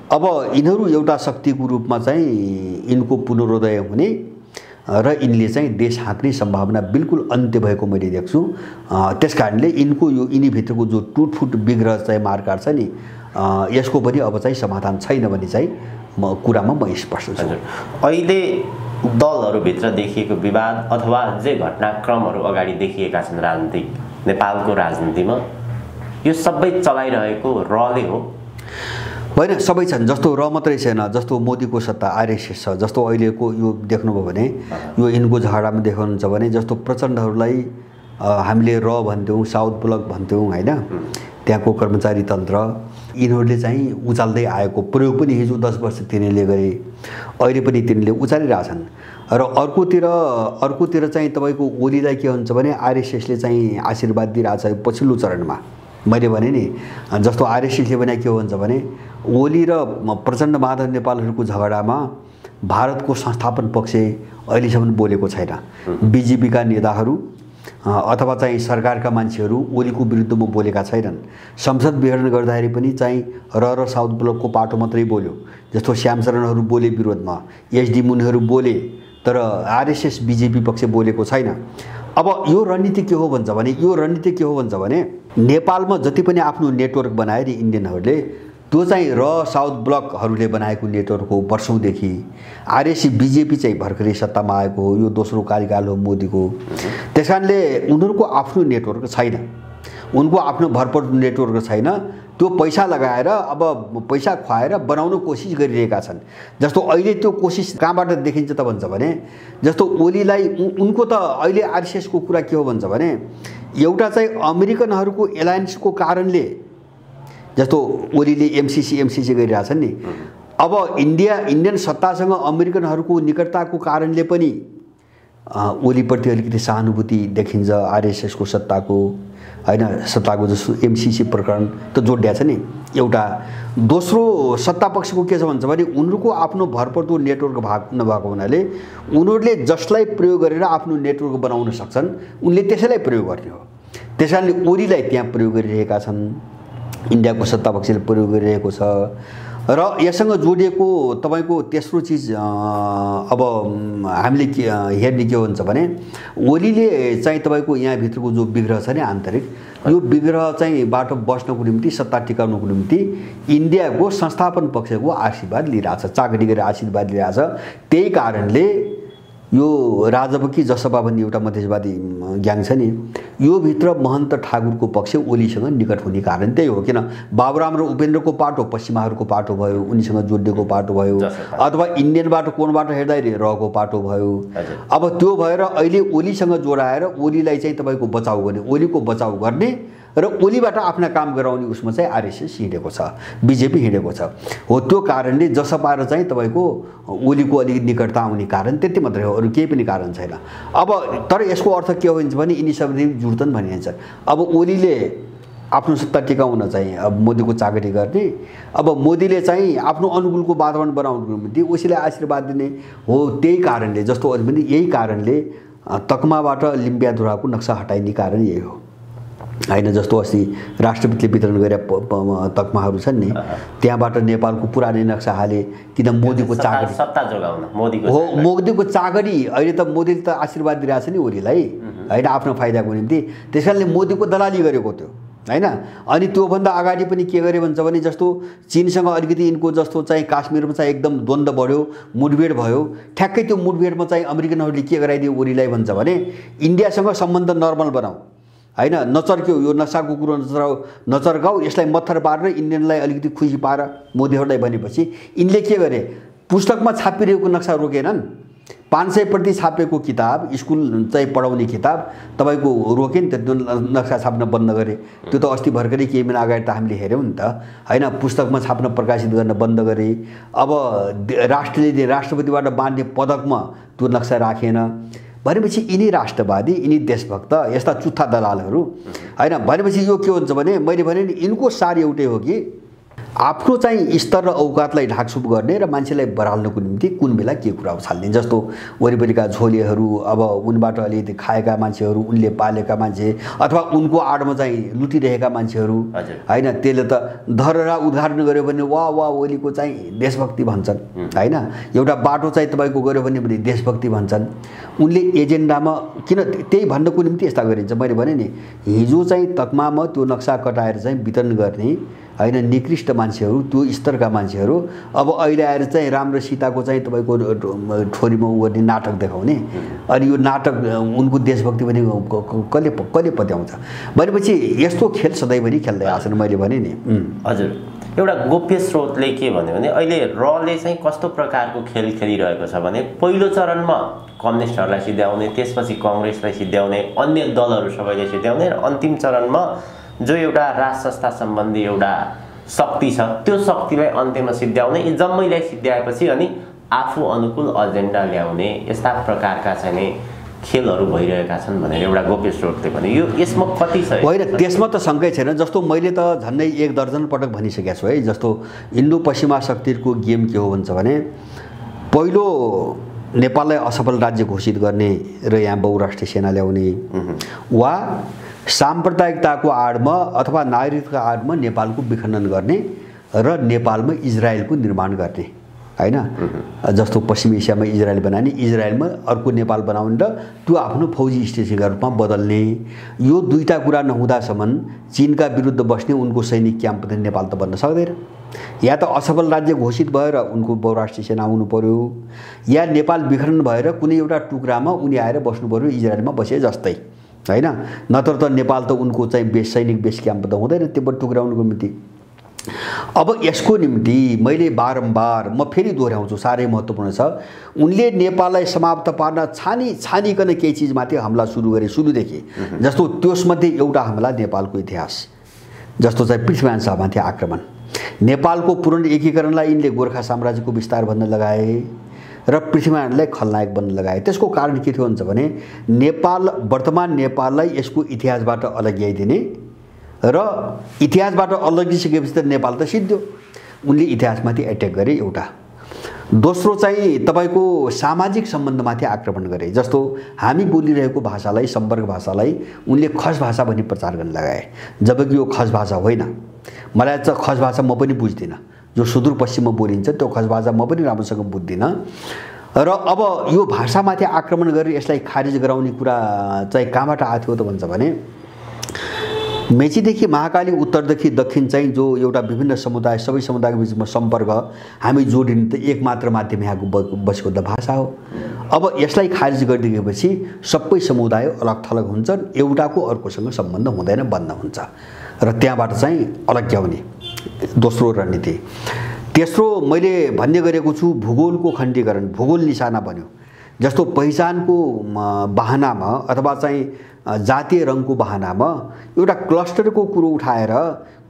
अब यिनीहरू एउटा शक्तिको रूपमा चाहिँ यिनको पुनरोदय हुने र यिनले चाहिँ देश हाँक्ने सम्भावना बिल्कुल अन्त्य भएको मैले देख्छु। त्यसकारणले यिनको यो यिनीभित्रको जो टुटफुट विग्रह चाहिँ मार्काट छ नि, यसको पनि अब चाहिँ समाधान छैन भन्ने चाहिँ कुरामा म स्पष्ट छु। अहिले दलहरूभित्र देखिएको विवाद अथवा जे घटनाक्रमहरू अगाडि देखिएका छन् राजनीतिक नेपालको राजनीतिमा, यो सबै चलाइरहेको रले हो होइन? सबै छन्। जस्तो र मात्रै छैन, जस्तो मोदीको सत्ता आरएसएस छ, जस्तो अहिलेको यो देख्नुभयो भने यो यिनको झगडामा देख्नुहुन्छ भने जस्तो प्रचण्डहरूलाई हामीले र भन्थ्यौँ, साउथ ब्लक भन्थ्यौँ होइन, त्यहाँको कर्मचारी तन्त्र यिनीहरूले चाहिँ उचाल्दै आएको प्रयोग पनि हिजो 10 वर्ष तिनीहरूले गरे, अहिले पनि तिनीहरूले उचालिरहेछन्। र अर्कोतिर चाहिँ तपाईँको ओलीलाई के हुन्छ भने आरएसएसले चाहिँ आशीर्वाद दिइरहेछ पछिल्लो चरणमा। मैले भने नि, जस्तो आरएसएसले भने के हो भन्छ भने ओली र प्रचण्ड माधव नेपालहरूको झगडामा भारतको संस्थापन पक्ष अहिलेसम्म बोलेको छैन। बीजेपीका नेताहरू अथवा चाहिँ सरकारका मान्छेहरू ओलीको विरुद्धमा बोलेका छैनन्। संसद विघटन गर्दाखेरि पनि चाहिँ र साउथ ब्लकको पाटो मात्रै बोल्यो। जस्तो श्यामशरणहरू बोले विरोधमा, एसडी मुनिहरू बोले, तर आरएसएस बीजेपी पक्ष बोलेको छैन। अब यो रणनीति के हो भन्छ भने नेपालमा जति पनि आफ्नो नेटवर्क बनाए नि इन्डियनहरूले, त्यो चाहिँ साउथ ब्लकहरूले बनाएको नेटवर्क हो वर्षौँदेखि। आरएससी बीजेपी चाहिँ भर्खरै सत्तामा आएको हो, यो दोस्रो कार्यकाल हो मोदीको। त्यस कारणले उनीहरूको आफ्नो नेटवर्क छैन, उनको आफ्नो भरपर्दो नेटवर्क छैन। त्यो पैसा लगाएर अब पैसा खुवाएर बनाउन कोसिस गरिरहेका छन्। जस्तो अहिले त्यो कोसिस कहाँबाट देखिन्छ त भन्छ भने, जस्तो ओलीलाई उनको त अहिले आरएसएसको कुरा के हो भन्छ भने, एउटा चाहिँ अमेरिकनहरूको एलायन्सको कारणले, जस्तो ओलीले एमसिसी गरिरहेछन् नि, अब इन्डियन सत्तासँग अमेरिकनहरूको निकटताको कारणले पनि ओलीप्रति अलिकति सहानुभूति देखिन्छ। आरएसएसको सत्ताको सत्ताको जस्तो एमसिसी प्रकरण त जोडिया छ नि एउटा। दोस्रो सत्ता पक्षको के छ भन्छ भने, उनीहरूको आफ्नो भरपर्दो नेटवर्क नभएको हुनाले उनीहरूले जसलाई प्रयोग गरेर आफ्नो नेटवर्क बनाउन सक्छन् उनले त्यसैलाई प्रयोग गर्ने हो। त्यस कारणले ओलीलाई त्यहाँ प्रयोग गरिरहेका छन्, इन्डियाको सत्ता पक्षले प्रयोग गरिरहेको छ। र यससँग जोडिएको तपाईको तेस्रो चिज अब हामीले हेर्ने के हुन्छ भने, ओलीले चाहिँ तपाईको यहाँभित्रको जो विग्रह छ नि आन्तरिक, यो विग्रह चाहिँ बाट बस्नको निम्ति, सत्ता टिकाउनको निम्ति इन्डियाको संस्थापन पक्षको आशीर्वाद लिइरहेछ, चाकरी गरेर आशीर्वाद लिइरहेछ। त्यही कारणले यो राजबकी जसपा भन्ने एउटा मधेसवादी ग्याङ छ नि, यो भित्र महन्त ठाकुरको पक्ष ओलीसँग निकट हुने कारण त्यही हो। किन बाबुराम र उपेन्द्रको पाटो पश्चिमाहरूको पाटो भयो, उनीसँग जोडिएको पाटो भयो, अथवा इन्डियनबाट कोणबाट हेर्दाखेरि रहेको पाटो भयो। अब त्यो भएर अहिले ओलीसँग जोडाएर ओलीलाई चाहिँ तपाईँको बचाउ गर्ने, ओलीको बचाउ गर्ने र ओलीबाट आफ्ना काम गराउने उसमा चाहिँ आरएसएस हिँडेको छ, बीजेपी हिँडेको छ। हो त्यो कारणले जसपा र चाहिँ तपाईँको ओलीको अलिकति निकटता आउने कारण त्यति मात्रै हो, अरू केही पनि कारण छैन। अब तर यसको अर्थ के हुन्छ भने यिनी सबैले जुड्छन् भनिन्छ। अब ओलीले आफ्नो सत्ता टिकाउन चाहिँ अब मोदीको चाकरी गर्ने, अब मोदीले चाहिँ आफ्नो अनुकूलको वातावरण बनाउनको निम्ति उसैलाई आशीर्वाद दिने हो। त्यही कारणले, जस्तो अझ पनि यही कारणले तकमाबाट लिम्बियाधुराको नक्सा हटाइने कारण यही हो हैन। जस्तो अस्ति राष्ट्रपतिले वितरण गरे तकमाहरू छन् नि, त्यहाँबाट नेपालको पुरानै नक्सा हाले। किन मोदीको चाकरी सत्ता जोगाउन, मोदीको चाकरी अहिले त मोदीले त आशीर्वाद दिइरहेछ नि ओलीलाई हैन, आफ्नो फाइदाको निम्ति। त्यसकारणले मोदीको दलाली गरेको त्यो हैन। अनि त्योभन्दा अगाडि पनि के गरे भन्छ भने, जस्तो चीनसँग अलिकति यिनको जस्तो चाहिँ काश्मीरमा चाहिँ एकदम द्वन्द्व बढ्यो, मुठभेड भयो। ठ्याक्कै त्यो मुठभेडमा चाहिँ अमेरिकनहरूले के गराइदियो ओलीलाई भन्छ भने, इन्डियासँग सम्बन्ध नर्मल बनाऊ हैन, नचर्क्यो, यो नसाको कुरो नचर्काऊ, यसलाई मत्थर पारेर इन्डियनलाई अलिकति खुसी पार मोदीहरूलाई भनेपछि यिनले के गरे, पुस्तकमा छापिरहेको नक्सा रोकेनन्। 500 प्रति छापेको किताब, स्कुल चाहिँ पढाउने किताब तपाईँको रोके नि त, त्यो नक्सा छाप्न बन्द गरे। त्यो त अस्ति भर्खरै केही महिना अगाडि त हामीले हेऱ्यौँ नि त हैन, पुस्तकमा छाप्न प्रकाशित गर्न बन्द गरे। अब राष्ट्रपतिबाट बाँड्ने पदकमा त्यो नक्सा राखेन भनेपछि यिनी राष्ट्रवादी, यिनी देशभक्त, यस्ता चुत्था दलालहरू हैन। भनेपछि यो के हुन्छ भने, मैले भने नि यिनको सार एउटै हो कि आफ्नो चाहिँ स्तर र औकातलाई ढाकछुप गर्ने र मान्छेलाई बढाल्नको निम्ति कुन बेला के कुरा उछाल्ने। जस्तो वरिपरिका झोलेहरू, अब उनबाट अलिकति खाएका मान्छेहरू, उनले पालेका मान्छे, अथवा उनको आडमा चाहिँ लुटिरहेका मान्छेहरू हैन, त्यसले त धरहरा उद्घाटन गर्यो भने वाह वाह ओलीको चाहिँ देशभक्ति भन्छन् हैन। एउटा बाटो चाहिँ तपाईँको गऱ्यो भने देशभक्ति भन्छन्। उनले एजेन्डामा किन त्यही भन्नको निम्ति यस्ता गरिन्छ। मैले भने नि, हिजो चाहिँ तकमामा त्यो नक्सा कटाएर चाहिँ वितरण गर्ने हैन निकृष्ट मान्छेहरू, त्यो स्तरका मान्छेहरू अब अहिले आएर चाहिँ राम र सीताको चाहिँ तपाईँको ठोरीमा उ गर्ने नाटक देखाउने। अनि यो नाटक उनको देशभक्ति भने कसले पत्याउँछ भनेपछि यस्तो खेल सधैँभरि खेल्दै आछन्। मैले भने नि हजुर, एउटा गोप्य स्रोतले के भन्यो भने, अहिले रले चाहिँ कस्तो प्रकारको खेल खेलिरहेको छ भने, पहिलो चरणमा कम्युनिस्टहरूलाई सिद्ध्याउने, त्यसपछि कङ्ग्रेसलाई सिद्ध्याउने, अन्य दलहरू सबैले सिद्ध्याउने, र अन्तिम चरणमा जो एउटा राज संस्था सम्बन्धी एउटा शक्ति छ त्यो शक्तिलाई अन्त्यमा सिद्ध्याउने, यी जम्मैलाई सिद्ध्याएपछि अनि आफू अनुकूल एजेन्डा ल्याउने, यस्ता प्रकारका चाहिँ खेलहरू भइरहेका छन् भनेर एउटा गोप्य स्रोतले भने यो यसमा कति छ? होइन, त्यसमा त शङ्कै छैन। जस्तो मैले त झन्डै 1 दर्जन पटक भनिसकेको छु है। जस्तो इन्डो पश्चिमा शक्तिको गेम के हो भन्छ भने पहिलो नेपाललाई असफल राज्य घोषित गर्ने र यहाँ बहुराष्ट्रिय सेना ल्याउने वा साम्प्रदायिकताको आडमा अथवा नागरिकताको आडमा नेपालको विखण्डन गर्ने र नेपालमा इजरायलको निर्माण गर्ने, हैन? जस्तो पश्चिमी एसियामा इजरायल बनाउने, इजरायलमा अर्को नेपाल बनाउने र त्यो आफ्नो फौजी स्टेसनका रूपमा बदल्ने। यो दुईटा कुरा नहुँदासम्म चीनका विरुद्ध बस्ने उनको सैनिक क्याम्प नेपाल त बन्न सक्दैन। या त असफल राज्य घोषित भएर उनको बहुराष्ट्रिय सेना आउनु पर्यो, या नेपाल विखण्डन भएर कुनै एउटा टुक्रामा उनी आएर बस्नु पर्यो इजरायलमा बसे जस्तै, हैन? नत्र त नेपाल त उनको चाहिँ सैनिक बेस क्याम्प त हुँदैन तिब्बत टुक्राउनुको निम्ति। अब यसको निम्ति मैले बारम्बार म फेरि दोहोऱ्याउँछु, साह्रै महत्त्वपूर्ण छ। उनले नेपाललाई समाप्त पार्न छानिकन केही चिजमाथि हमला सुरु गरे सुरुदेखि। जस्तो त्यसमध्ये एउटा हमला नेपालको इतिहास, जस्तो चाहिँ पृथ्वीनारायण शाहमाथि आक्रमण, नेपालको पूर्ण एकीकरणलाई यिनले गोर्खा साम्राज्यको विस्तार भन्न लगाए र पृथ्वीनारायणलाई खलनायक बन्न लगाए। त्यसको कारण के थियो भन्छ भने नेपाल, वर्तमान नेपाललाई यसको इतिहासबाट अलग्याइदिने र इतिहासबाट अलगिसकेपछि त नेपाल त सिद्धियो। उनले इतिहासमाथि एट्याक गरे एउटा। दोस्रो चाहिँ तपाईको सामाजिक सम्बन्धमाथि आक्रमण गरे। जस्तो हामी बोलिरहेको भाषालाई, सम्पर्क भाषालाई उनले खस भाषा भनी प्रचार गर्न लगाए, जबकि यो खस भाषा होइन। मलाई चाहिँ खस भाषा म पनि बुझ्दिनँ, जो सुदूरपश्चिममा बोलिन्छ त्यो खस भाषा म पनि राम्रोसँग बुझ्दिनँ। र अब यो भाषामाथि आक्रमण गरेर यसलाई खारिज गराउने कुरा चाहिँ कहाँबाट आएको थियो त भन्छ भने मेचीदेखि महाकाली, उत्तरदेखि दक्षिण चाहिँ जो एउटा विभिन्न समुदाय, सबै समुदायको बिचमा सम्पर्क हामी जोडिने त एक मात्र माध्यम यहाँको बसेको त भाषा हो। अब यसलाई खारिज गरिदिएपछि सबै समुदाय अलग थलग हुन्छन्, एउटाको अर्कोसँग सम्बन्ध हुँदैन, बन्द हुन्छ र त्यहाँबाट चाहिँ अलग्याउने दोस्रो रणनीति। तेस्रो मैले भन्ने गरेको छु भूगोलको खण्डीकरण, भूगोल निशाना बन्यो। जस्तो पहिचानको बहानामा अथवा चाहिँ जातीय रङको बहानामा एउटा क्लस्टरको कुरो उठाएर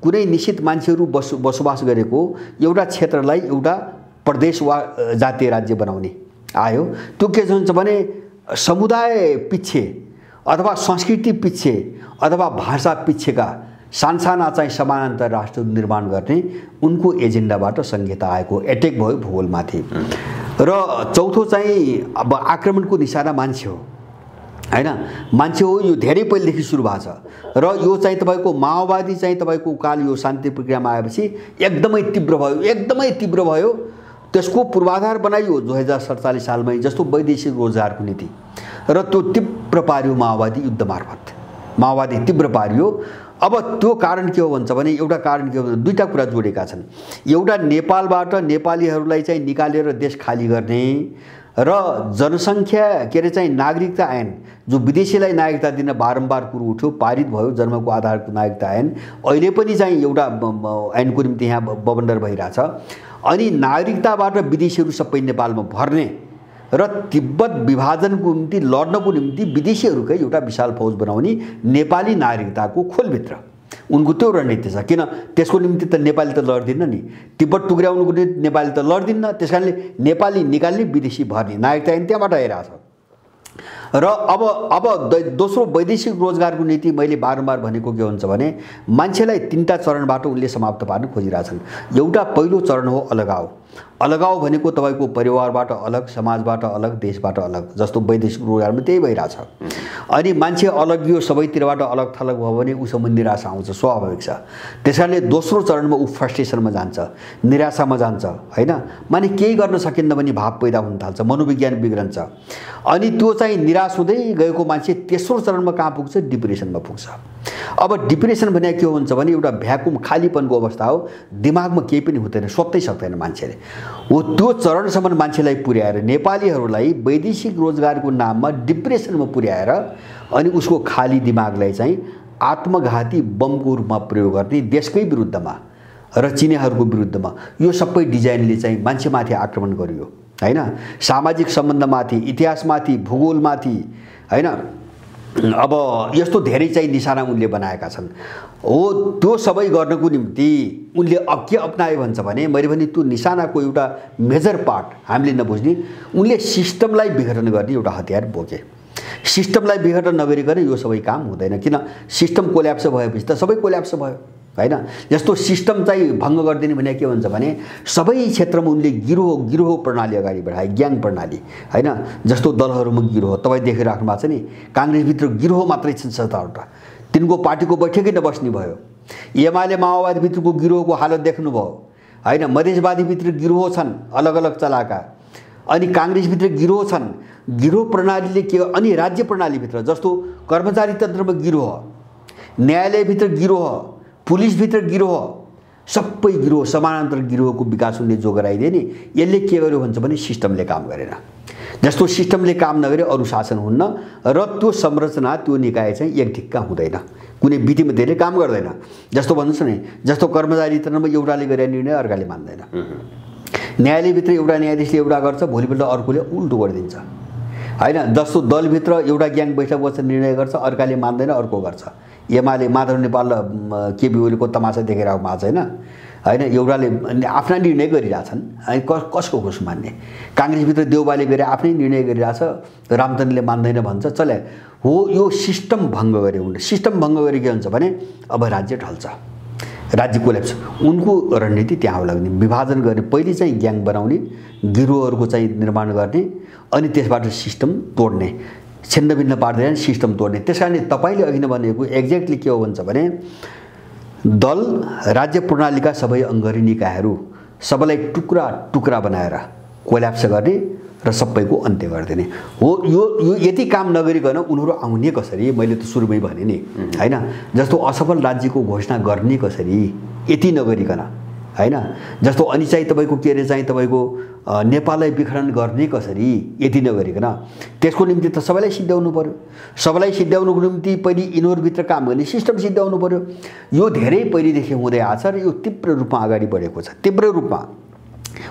कुनै निश्चित मान्छेहरू बसोबास गरेको एउटा क्षेत्रलाई एउटा प्रदेश वा जातीय राज्य बनाउने आयो। त्यो के हुन्छ भने समुदाय पिच्छे अथवा संस्कृति पिच्छे अथवा भाषा पिच्छेका सानसाना चाहिँ समानान्तर राष्ट्र निर्माण गर्ने उनको एजेन्डाबाट संहिता आएको, एट्याक भयो भूगोलमाथि। र चौथो चाहिँ अब आक्रमणको निशाना मान्छे हो, हैन? मान्छे हो। यो धेरै पहिलेदेखि सुरु भएको छ र यो चाहिँ तपाईको माओवादी चाहिँ तपाईको काल यो शान्ति प्रक्रियामा आएपछि एकदमै तीव्र भयो। त्यसको पूर्वाधार बनाइयो 2047 सालमै, जस्तो वैदेशिक रोजगारको नीति, र त्यो तीव्र पार्यो माओवादी युद्ध मार्फत, माओवादी तीव्र पार्यो। अब त्यो कारण के हो भन्छ भने एउटा कारण के हो भने दुईटा कुरा जोडेका छन्। एउटा नेपालबाट नेपालीहरूलाई चाहिँ निकालेर देश खाली गर्ने र जनसङ्ख्या के अरे चाहिँ नागरिकता ऐन, जो विदेशीलाई नागरिकता दिन बारम्बार कुरो उठ्यो, पारित भयो जन्मको आधारको नागरिकता ऐन, अहिले पनि चाहिँ एउटा ऐनको निम्ति यहाँ बवन्डर भइरहेछ। अनि नागरिकताबाट विदेशीहरू सबै नेपालमा भर्ने र तिब्बत विभाजनको निम्ति लड्नको निम्ति विदेशीहरूकै एउटा विशाल फौज बनाउने नेपाली नागरिकताको खोलभित्र उनको त्यो रणनीति छ। किन त्यसको निम्ति त नेपाली त लड्दिन्न नि, तिब्बत टुक्राउनुको निम्ति नेपाली त लड्दिन्न, त्यसकारणले नेपाली निकाल्ने विदेशी भर्ने नागरिकता ऐन त्यहाँबाट आइरहेछ। र अब दोस्रो वैदेशिक रोजगारको नीति मैले बारम्बार भनेको के हुन्छ भने मान्छेलाई तीनटा चरणबाट उनले समाप्त पार्न खोजिरहेछन्। एउटा पहिलो चरण हो अलगाव। अलगाव भनेको तपाईको परिवारबाट अलग, समाजबाट अलग, देशबाट अलग, जस्तो वैदेशिक रोजगारमा त्यही भइरहेछ। अनि मान्छे अलगियो, सबैतिरबाट अलग थलग भयो भने उसमा निराशा आउँछ, स्वाभाविक छ। त्यसकारणले दोस्रो चरणमा ऊ फ्रस्ट्रेसनमा जान्छ, निराशामा जान्छ, हैन? माने केही गर्न सकिन्न भने भाव पैदा हुन थाल्छ, मनोविज्ञान बिग्रन्छ। अनि त्यो चाहिँ निराश हुँदै गएको मान्छे तेस्रो चरणमा कहाँ पुग्छ? डिप्रेसनमा पुग्छ। अब डिप्रेसन भने के हुन्छ भने एउटा भ्याकुम खालीपनको अवस्था हो, दिमागमा केही पनि हुँदैन, सोच्नै सक्दैन मान्छेले। हो त्यो चरणसम्म मान्छेलाई पुर्याएर नेपालीहरूलाई वैदेशिक रोजगारको नाममा डिप्रेसनमा पुर्याएर अनि उसको खाली दिमागलाई चाहिँ आत्मघाती बमको रूपमा प्रयोग गर्ने देशकै विरुद्धमा र चिनीहरूको विरुद्धमा यो सबै डिजाइनले चाहिँ मान्छेमाथि आक्रमण गरियो, हैन? सामाजिक सम्बन्धमाथि, इतिहासमाथि, भूगोलमाथि, हैन? अब यस्तो धेरै चाहिँ निशाना उनले बनाएका छन्। हो त्यो सबै गर्नको निम्ति उनले अब के अपनाए भन्छ भने मैले भने त्यो निशानाको एउटा मेजर पार्ट हामीले नबुझ्ने उनले सिस्टमलाई विघटन गर्ने एउटा हतियार बोके। सिस्टमलाई विघटन नगरिकन यो सबै काम हुँदैन। किन सिस्टम कोल्याप्स भएपछि त सबै कोल्याप्स भयो हैन। जस्तो सिस्टम चाहिँ भङ्ग गरिदिने भने के भन्छ भने सबै क्षेत्रमा उनले गिरोह प्रणाली अगाडि बढाए, ग्याङ प्रणाली हैन। जस्तो दलहरूमा गिरोह तपाईँ देखिराख्नु भएको छ नि, काङ्ग्रेसभित्र गिरोह मात्रै छन् 7वटा, तिनको पार्टीको बैठकै नबस्ने भयो। एमाले माओवादीभित्रको गिरोहको हालत देख्नुभयो हैन। मधेसवादीभित्र गिरोह छन् अलग अलग चलाका, अनि काङ्ग्रेसभित्र गिरोह छन्। गिरोह प्रणालीले के, अनि राज्य प्रणालीभित्र जस्तो कर्मचारी तन्त्रमा गिरोह, न्यायालयभित्र गिरोह, पुलिसभित्र गिरोह, सबै गिरोह समानान्तर गिरोहको विकास उनले जो गराइदिए नि, यसले के गर्यो भन्छ भने सिस्टमले काम गरेन। जस्तो सिस्टमले काम नगरे अरू शासन हुन्न र त्यो संरचना त्यो निकाय चाहिँ एक ढिक्का हुँदैन, कुनै विधिमध्यले काम गर्दैन। जस्तो भन्नुहोस् न, जस्तो कर्मचारी तन्त्रमा एउटाले गरे निर्णय अर्काले मान्दैन, न्यायालयभित्र एउटा न्यायाधीशले एउटा गर्छ, भोलिपल्ट अर्कोले उल्टो गरिदिन्छ हैन। जस्तो दलभित्र एउटा ग्याङ बैठक बस्छ, निर्णय गर्छ, अर्काले मान्दैन, अर्को गर्छ। एमाले माधव नेपाल र केपी ओलीको तमासा देखेर आएको भएको छैन हैन। एउटाले आफ्ना निर्णय गरिरहेछन्, अनि कसको कसो मान्ने। काङ्ग्रेसभित्र देउबाले गरे आफ्नै निर्णय गरिरहेछ, रामचन्द्रले मान्दैन भन्छ, चले हो। यो सिस्टम भङ्ग गरे उनले। सिस्टम भङ्ग गरे के हुन्छ भने अब राज्य ढल्छ, राज्य कोल्याप्स। उनको रणनीति त्यहाँ लाग्ने, विभाजन गर्ने, पहिले चाहिँ ग्याङ बनाउने, गिरोहहरूको चाहिँ निर्माण गर्ने, अनि त्यसबाट सिस्टम तोड्ने, छिन्नभिन्न पार्दैन, सिस्टम तोड्ने। त्यसकारणले तपाईँले अघि नै भनेको एक्ज्याक्टली के हो भन्छ भने दल राज्य प्रणालीका सबै अङ्गरी निकायहरू सबैलाई टुक्रा टुक्रा बनाएर कोल्याप्स गर्ने र सबैको अन्त्य गरिदिने हो। यो यति काम नगरिकन उनीहरू आउने कसरी, मैले त सुरुमै भने नि हैन। जस्तो असफल राज्यको घोषणा गर्ने कसरी यति नगरिकन हैन। जस्तो अनि चाहिँ तपाईँको के अरे चाहिँ तपाईँको नेपाललाई विखण्डन गर्ने कसरी यति नगरिकन, त्यसको निम्ति त सबैलाई सिद्ध्याउनु पर्यो। सबैलाई सिद्ध्याउनुको निम्ति पहिले यिनीहरूभित्र काम गर्ने सिस्टम सिद्ध्याउनु पर्यो। यो धेरै पहिलेदेखि हुँदै आएको छ र यो तीव्र रूपमा अगाडि बढेको छ, तीव्र रूपमा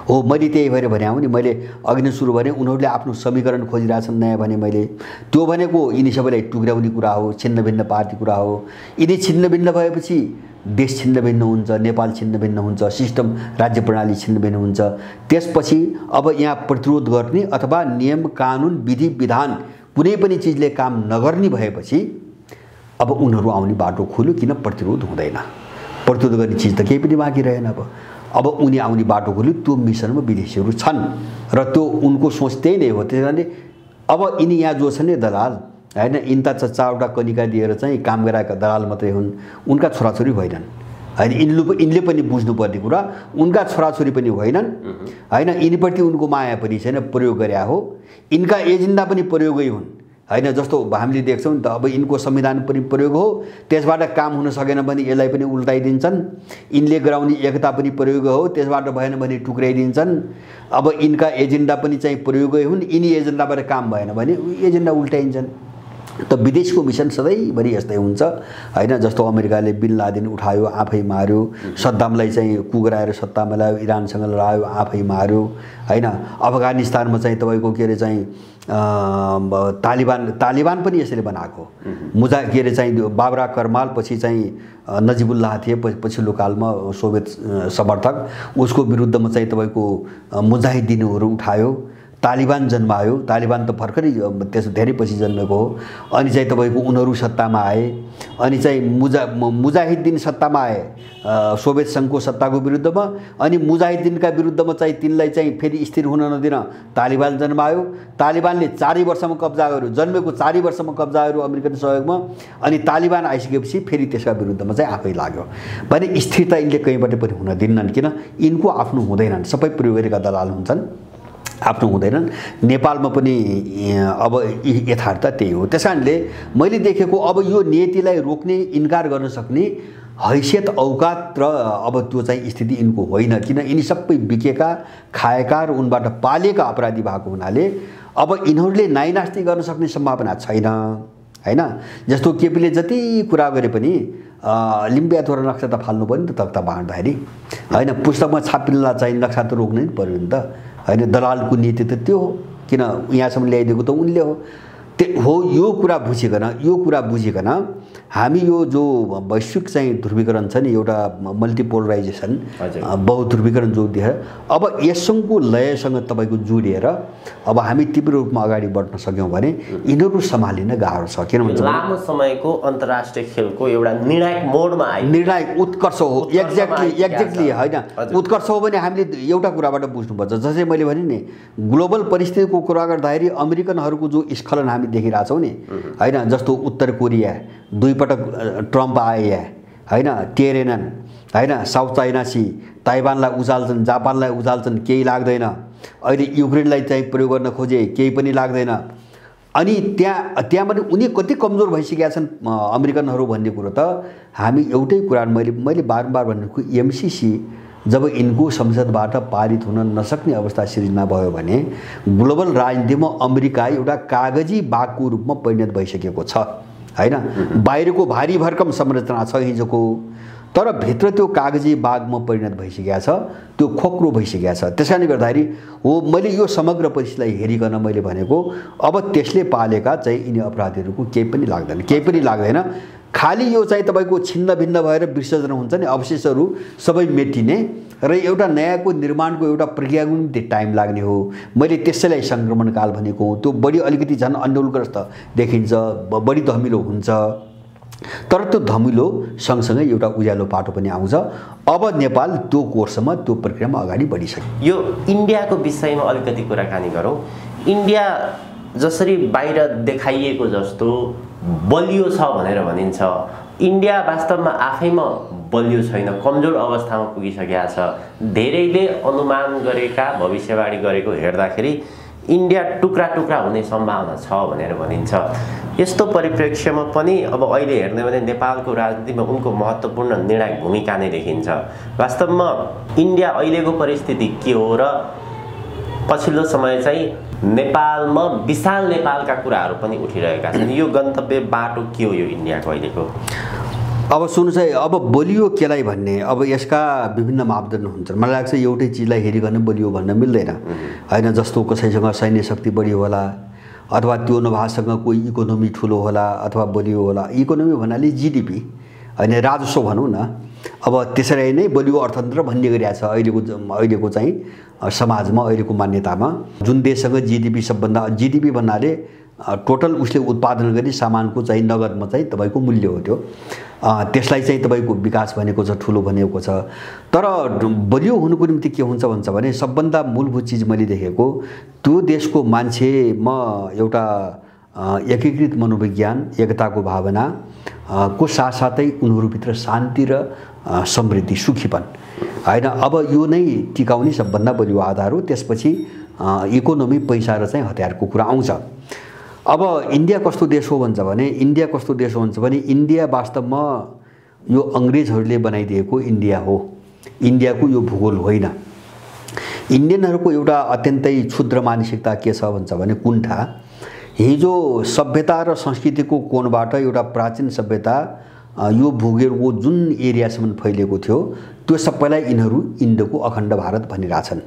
हो। मैले त्यही भएर भने नि, मैले अघि नै सुरु भने उनीहरूले आफ्नो समीकरण खोजिरहेछन् नयाँ भने, मैले त्यो भनेको यिनी सबैलाई टुक्राउने कुरा हो, छिन्नभिन्न पार्टी कुरा हो। यिनी छिन्नभिन्न भएपछि देश छिन्नभिन्न हुन्छ, नेपाल छिन्नभिन्न हुन्छ, सिस्टम राज्य प्रणाली छिन्नभिन्न हुन्छ। त्यसपछि अब यहाँ प्रतिरोध गर्ने अथवा नियम कानुन विधि विधान कुनै पनि चिजले काम नगर्ने भएपछि अब उनीहरू आउने बाटो खुल्यो। किन प्रतिरोध हुँदैन, प्रतिरोध गर्ने चिज त केही पनि बाँकी रहेन। अब उनी आउने बाटो खोल्यो। त्यो मिसनमा विदेशीहरू छन् र त्यो उनको सोच त्यही नै हो। त्यस कारणले अब यिनी यहाँ जो छन् नि दलाल हैन, यिनता 4वटा कनिका दिएर चाहिँ काम गराएका दलाल मात्रै हुन्, उनका छोराछोरी होइनन् हैन। यिनले पनि बुझ्नुपर्ने कुरा उनका छोराछोरी पनि होइनन् हैन। यिनीप्रति उनको माया पनि छैन, प्रयोग गरे हो। यिनका एजेन्डा पनि प्रयोगै हुन् हैन। जस्तो हामीले देख्छौँ नि त, अब यिनको संविधान पनि प्रयोग हो, त्यसबाट काम हुन सकेन भने यसलाई पनि उल्टाइदिन्छन्। यिनले गराउने एकता पनि प्रयोग हो, त्यसबाट भएन भने टुक्राइदिन्छन्। अब यिनका एजेन्डा पनि चाहिँ प्रयोगै हुन्, यिनी एजेन्डाबाट काम भएन भने एजेन्डा उल्टाइन्छन्। त विदेशको मिसन सधैँभरि यस्तै हुन्छ हैन। जस्तो अमेरिकाले बिन लादेन उठायो, आफै मार्यो, सद्दामलाई चाहिँ कुगराएर सत्तामा ल्यायो, इरानसँग लडायो, आफै मार्यो हैन। अफगानिस्तानमा चाहिँ तपाईँको के अरे चाहिँ तालिबान पनि यसरी बनाएको। के अरे चाहिँ बाबरा करमाल, पछि चाहिँ नजिबुल्लाह थिए पछिल्लो कालमा सोभियत समर्थक, उसको विरुद्धमा चाहिँ तपाईँको मुजाहिदिनहरू उठायो, तालिबान जन्मायो। तालिबान त भर्खरै त्यस धेरै पछि जन्मेको हो। अनि चाहिँ तपाईँको उनीहरू सत्तामा आए, अनि चाहिँ मुजाहिद्दिन सत्तामा आए सोभियत सङ्घको सत्ताको विरुद्धमा। अनि मुजाहिद्दिनका विरुद्धमा चाहिँ तिनलाई चाहिँ फेरि स्थिर हुन नदिन तालिबान जन्मायो। तालिबानले 4 वर्षमा कब्जा गर्यो, जन्मेको 4 वर्षमा कब्जा गर्यो अमेरिकन सहयोगमा। अनि तालिबान आइसकेपछि फेरि त्यसका विरुद्धमा चाहिँ आफै लाग्यो भने स्थिरता यिनले कहीँबाट पनि हुन दिन्नन्। किन यिनको आफ्नो हुँदैनन्, सबै प्रयोग गरेका दलाल हुन्छन्, आफ्नो हुँदैनन्। नेपालमा पनि अब यथार्थ त्यही हो। त्यसकारणले मैले देखेको अब यो नीतिलाई रोक्ने, इन्कार गर्न सक्ने हैसियत औकात र अब त्यो चाहिँ स्थिति यिनको होइन। किन यिनी सबै बिकेका, खाएका र उनबाट पालेका अपराधी भएको हुनाले अब यिनीहरूले नाइनास्ती गर्न सक्ने सम्भावना छैन हैन। जस्तो केपीले जति कुरा गरे पनि लिम्बियाथोरा नक्सा त फाल्नु पर्यो नि त, तख्ता बाँड्दाखेरि हैन। पुस्तकमा छापिनलाई चाहिँ नक्सा त रोक्नै पर्यो नि त हैन। दलालको नीति त त्यो हो, किन यहाँसम्म ल्याइदिएको त उनले हो। हो यो कुरा बुझिकन हामी यो जो वैश्विक चाहिँ ध्रुवीकरण छ नि एउटा मल्टिपोलराइजेसन बहुध्रुवीकरण जो देखेर अब यसको लयसँग तपाईको जोडिएर अब हामी तीव्र रूपमा अगाडि बढ्न सक्यौं भने यिनीहरू सम्हालिन गाह्रो छ किनभने लामो समयको अन्तर्राष्ट्रिय खेलको एउटा निर्णायक मोडमा आयो निर्णायक उत्कर्ष हो एक्ज्याक्टली हैन उत्कर्ष हो भने हामीले एउटा कुराबाट बुझ्नुपर्छ जसै मैले भने नि ग्लोबल परिस्थितिको कुरा गर्दाखेरि अमेरिकनहरूको जो स्खलन हामी देखिरहेछौं नि हैन जस्तो उत्तर कोरिया दुई पटक ट्रम्प आए हैन टेरेनन हैन साउथ चाइना सी ताइवानलाई उचाल्छन् जापानलाई उचाल्छन् केही लाग्दैन अहिले युक्रेनलाई चाहिँ प्रयोग गर्न खोजे केही पनि लाग्दैन अनि त्यहाँ पनि उनी कति कमजोर भइसकेका छन् अमेरिकनहरू भन्ने कुरो त हामी एउटै कुरा मैले बारम्बार भनेको एमसीसी जब यिनको संसदबाट पारित हुन नसक्ने अवस्था सिर्जना भयो भने ग्लोबल राजनीतिमा अमेरिका एउटा कागजी बाघको रूपमा परिणत भइसकेको छ हैन बाहिरको भारी भरकम संरचना छ हिजोको तर भित्र त्यो कागजी बाघमा परिणत भइसकेको छ त्यो खोक्रो भइसकेको छ त्यसकारणले गर्दाखेरि हो मैले यो समग्र परिस्थितिलाई हेरिकन मैले भनेको अब त्यसले पालेका चाहिँ यिनी अपराधीहरूको केही पनि लाग्दैन खाली यो चाहिँ तपाईको छिन्न भिन्न भएर विसर्जन हुन्छ नि अवशेषहरू सबै मेटिने र एउटा नयाँको निर्माणको एउटा प्रक्रियाको निम्ति टाइम लाग्ने हो मैले त्यसैलाई संक्रमण काल भनेको त्यो बढी अलिकति झन् अन्यलग्रस्त देखिन्छ बढी धमिलो हुन्छ तर त्यो धमिलो सँगसँगै एउटा उज्यालो पाटो पनि आउँछ अब नेपाल त्यो कोर्समा त्यो प्रक्रियामा अगाडि बढिसक्यो यो इन्डियाको विषयमा अलिकति कुराकानी गरौँ इन्डिया जसरी बाहिर देखाइएको जस्तो बलियो छ भनेर भनिन्छ इन्डिया वास्तवमा आफैमा बलियो छैन कमजोर अवस्थामा पुगिसकेको छ धेरैले अनुमान गरेका भविष्यवाणी गरेको हेर्दाखेरि इन्डिया टुक्रा टुक्रा हुने सम्भावना छ भनेर भनिन्छ यस्तो परिप्रेक्ष्यमा पनि अब अहिले हेर्ने भने नेपालको राजनीतिमा उनको महत्त्वपूर्ण निर्णायक भूमिका नै देखिन्छ वास्तवमा इन्डिया अहिलेको परिस्थिति के हो र पछिल्लो समय चाहिँ नेपालमा विशाल नेपालका कुराहरू पनि उठिरहेका छन् यो गन्तव्य बाटो के हो यो इन्डियाको अहिलेको अब सुन्नुस् है अब बलियो केलाई भन्ने अब यसका विभिन्न मापदण्ड हुन्छन् मलाई लाग्छ एउटै चिजलाई हेरिकन बलियो भन्न मिल्दैन हैन जस्तो कसैसँग सैन्य शक्ति बढी होला अथवा त्यो नभासँग कोही इकोनोमी ठुलो होला अथवा बलियो होला इकोनोमी भन्नाले जीडीपी हैन राजस्व भनौं न अब त्यसरी नै बलियो अर्थतन्त्र भन्ने गरिया छ अहिलेको चाहिँ समाजमा अहिलेको मान्यतामा जुन देशसँग जीडीपी सबभन्दा जीडीपी भन्नाले टोटल उसले उत्पादन गर्ने सामानको चाहिँ नगदमा चाहिँ तपाईको मूल्य हो त्यो त्यसलाई चाहिँ तपाईको विकास भनेको छ ठुलो भनेको छ तर बलियो हुनुको निम्ति के हुन्छ भन्छ भने सबभन्दा मूलभूत चीज मैले देखेको त्यो देशको मान्छेमा एउटा एकीकृत मनोविज्ञान एकताको भावना को साथसाथै उनीहरुभित्र शान्ति र समृद्धि सुखीपन हैन अब यो नै टिकाउने सबभन्दा बलियो आधार हो त्यसपछि इकोनोमी पैसा र चाहिँ हतियारको कुरा आउँछ अब इन्डिया कस्तो देश हो भन्छ भने इन्डिया वास्तवमा यो अंग्रेजहरूले बनाइदिएको इन्डिया हो इन्डियाको यो भूगोल होइन इन्डियनहरूको एउटा अत्यन्तै क्षुद्र मानसिकता के छ भन्छ भने कुण्ठा हिजो सभ्यता र संस्कृतिको कोणबाट एउटा प्राचीन सभ्यता यो भूगोलको जुन एरियासम्म फैलिएको थियो त्यो सबैलाई यिनीहरू इन्डोको अखण्ड भारत भनिराछन्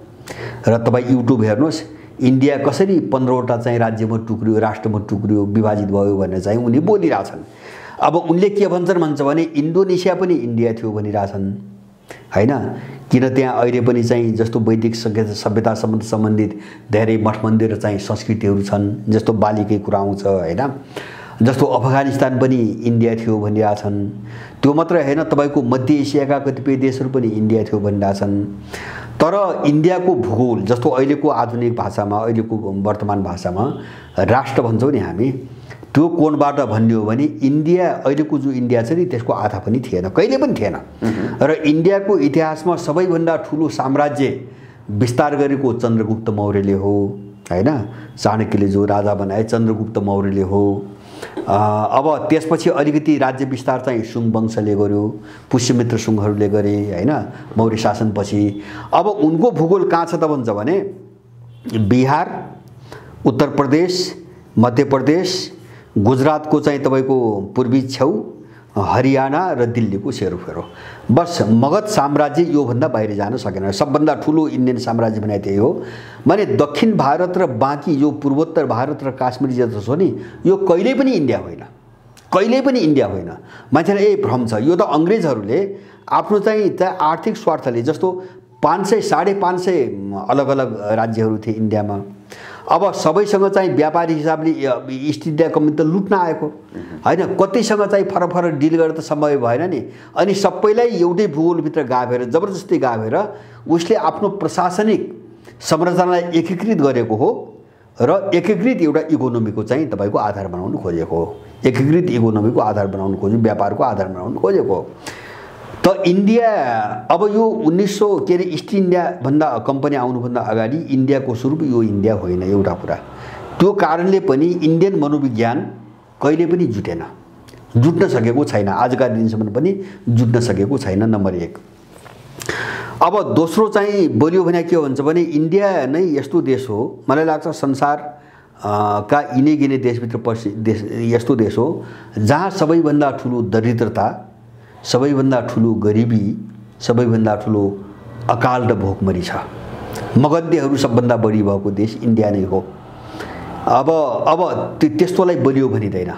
र तपाई युट्युब हेर्नुस् इन्डिया कसरी 15 वटा चाहिँ राज्यमा टुक्रियो राष्ट्रमा टुक्रियो विभाजित भयो भनेर चाहिँ उनी बोलिराछन् अब उनले के भन्छ भने इन्डोनेसिया पनि इन्डिया थियो भनिराछन् हैन किन त्यहाँ अहिले पनि चाहिँ जस्तो वैदिक सभ्यतासँग सम्बन्धित धेरै मठ मन्दिर चाहिँ संस्कृतिहरू छन् जस्तो बालीकै कुरा आउँछ हैन जस्तो अफगानिस्तान पनि इन्डिया थियो भनिराछन् त्यो मात्र हैन तपाईको मध्य एसियाका कतिपय देशहरू पनि इन्डिया थियो भनिराछन् तर इन्डियाको भूगोल जस्तो अहिलेको आधुनिक भाषामा अहिलेको वर्तमान भाषामा राष्ट्र भन्छौं नि हामी त्यो कोणबाट भन्ने हो भने इन्डिया अहिलेको जो इन्डिया छ नि त्यसको आधा पनि थिएन कहिले पनि थिएन र इन्डियाको इतिहासमा सबैभन्दा ठूलो साम्राज्य विस्तार गरेको चन्द्रगुप्त मौर्यले हो हैन चाणक्यले जो राजा बनाए चन्द्रगुप्त मौर्यले हो अब त्यसपछि अलिकति राज्य विस्तार चाहिँ सुङ वंशले गर्यो पुष्यमित्र सुङहरूले गरे हैन मौर्य शासनपछि अब उनको भूगोल कहाँ छ त भन्छ भने बिहार उत्तर प्रदेश मध्य प्रदेश गुजरातको चाहिँ तपाईको पूर्वी छेउ हरियाणा र दिल्लीको सेरोफेर हो। बस मगध साम्राज्य योभन्दा बाहिर जान सकेन। सबभन्दा ठुलो इन्डियन साम्राज्य भने त्यही हो। माने दक्षिण भारत र बाँकी यो पूर्वोत्तर भारत र काश्मीर जस्तो छ नि, यो कहिल्यै पनि इन्डिया होइन, कहिल्यै पनि इन्डिया होइन। मान्छेलाई यही भ्रम छ। यो त अङ्ग्रेजहरूले आफ्नो चाहिँ आर्थिक स्वार्थले, जस्तो 500 550 अलग अलग राज्यहरू थिए इन्डियामा। अब सबैसँग चाहिँ व्यापारी हिसाबले इस्ट इन्डिया कम्पनी त लुट्न आएको होइन, कतिसँग चाहिँ फरक फरक डिल गरेर त सम्भव भएन नि। अनि सबैलाई एउटै भूगोलभित्र गाभेर, जबरजस्ती गाभेर उसले आफ्नो प्रशासनिक संरचनालाई एकीकृत गरेको हो र एकीकृत एउटा इकोनोमीको चाहिँ तपाईँको आधार बनाउनु खोजेको हो। एकीकृत इकोनोमीको आधार बनाउनु खोजेको, व्यापारको आधार बनाउनु खोजेको हो। त इन्डिया अब यो 1900 के अरे इस्ट इन्डिया भन्दा कम्पनी आउनुभन्दा अगाडि इन्डियाको स्वरूप यो इन्डिया होइन, एउटा कुरा। त्यो कारणले पनि इन्डियन मनोविज्ञान कहिले पनि जुटेन, जुट्न सकेको छैन, आजका दिनसम्म पनि जुट्न सकेको छैन, नम्बर 1। अब दोस्रो चाहिँ बलियो भने के भन्छ भने इन्डिया नै यस्तो देश हो, मलाई लाग्छ संसार का इने गिने देशभित्र यस्तो देश हो जहाँ सबैभन्दा ठुलो दरिद्रता, सबैभन्दा ठुलो गरिबी, सबैभन्दा ठुलो अकाल र भोकमरी छ। मगधेहरू सबभन्दा बढी भएको देश इन्डिया नै हो। अब त्यस्तोलाई बलियो भनिँदैन।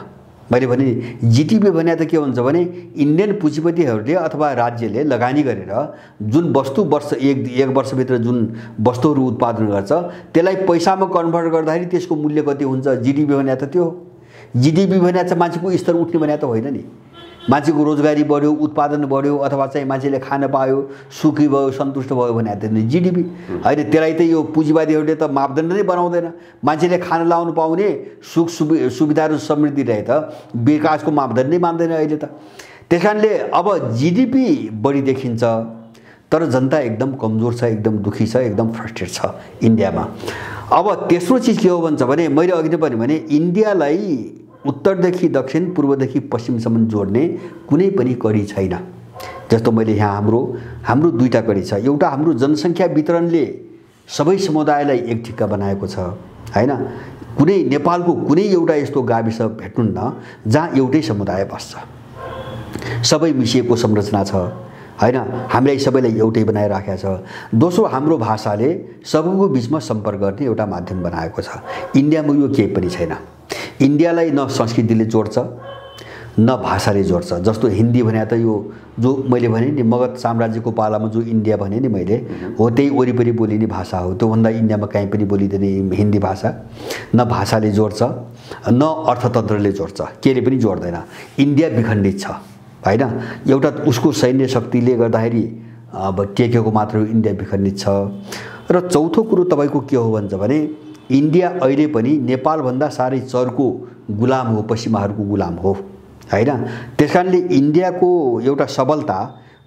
मैले भने जिटिपी भने त के हुन्छ भने इन्डियन पुँजीपतिहरूले अथवा राज्यले लगानी गरेर जुन वस्तु एक वर्षभित्र जुन वस्तुहरू उत्पादन गर्छ त्यसलाई पैसामा कन्भर्ट गर्दाखेरि त्यसको मूल्य कति हुन्छ, जिडिपी भने त त्यो हो। जिडिपी भने चाहिँ मान्छेको स्तर उठ्ने भने त होइन नि। मान्छेको रोजगारी बढ्यो, उत्पादन बढ्यो, अथवा चाहिँ मान्छेले खान पायो, सुखी भयो, सन्तुष्ट भयो भने त जिडिपी होइन। त्यसलाई त यो पुँजीवादीहरूले त मापदण्ड नै बनाउँदैन। मान्छेले खान लाउनु पाउने, सुख सुविधा र समृद्धि रहे त विकासको मापदण्ड नै मान्दैन अहिले त। त्यस कारणले अब जिडिपी बढी देखिन्छ तर जनता एकदम कमजोर छ, एकदम दुखी छ, एकदम फ्रस्ट्रेट छ इन्डियामा। अब तेस्रो चिज के हो भन्छ भने मैले अघि नै भने इन्डियालाई उत्तरदेखि दक्षिण, पूर्वदेखि पश्चिमसम्म जोड्ने कुनै पनि कडी छैन। जस्तो मैले यहाँ हाम्रो दुईटा कडी छ। एउटा हाम्रो जनसङ्ख्या वितरणले सबै समुदायलाई एक ठिक्का बनाएको छ हैन। कुनै नेपालको कुनै एउटा यस्तो गाविस भेट्नुहुन्न जहाँ एउटै समुदाय बस्छ, सबै मिसिएको संरचना छ हैन। हामीलाई सबैलाई एउटै बनाइराखेको छ। दोस्रो हाम्रो भाषाले सबैको बिचमा सम्पर्क गर्ने एउटा माध्यम बनाएको छ। इन्डियामा यो केही पनि छैन। इन्डियालाई न संस्कृतिले जोड्छ न भाषाले जोड्छ। जस्तो हिन्दी भने त यो जो मैले भने नि मगध साम्राज्यको पालामा जो इन्डिया भने नि मैले हो त्यही वरिपरि बोलिने भाषा हो। त्योभन्दा इन्डियामा कहीँ पनि बोलिँदैन हिन्दी भाषा। न भाषाले जोड्छ न अर्थतन्त्रले जोड्छ, केले पनि जोड्दैन। इन्डिया विखण्डित छ हैन। एउटा उसको सैन्य शक्तिले गर्दाखेरि अब टेकेको मात्र इन्डिया विखण्डित छ। र चौथो कुरो तपाईँको के हो भन्छ भने इन्डिया अहिले पनि नेपालभन्दा साह्रै चर्को गुलाम हो, पश्चिमाहरूको गुलाम हो हैन। त्यसकारणले इन्डियाको एउटा सबलता,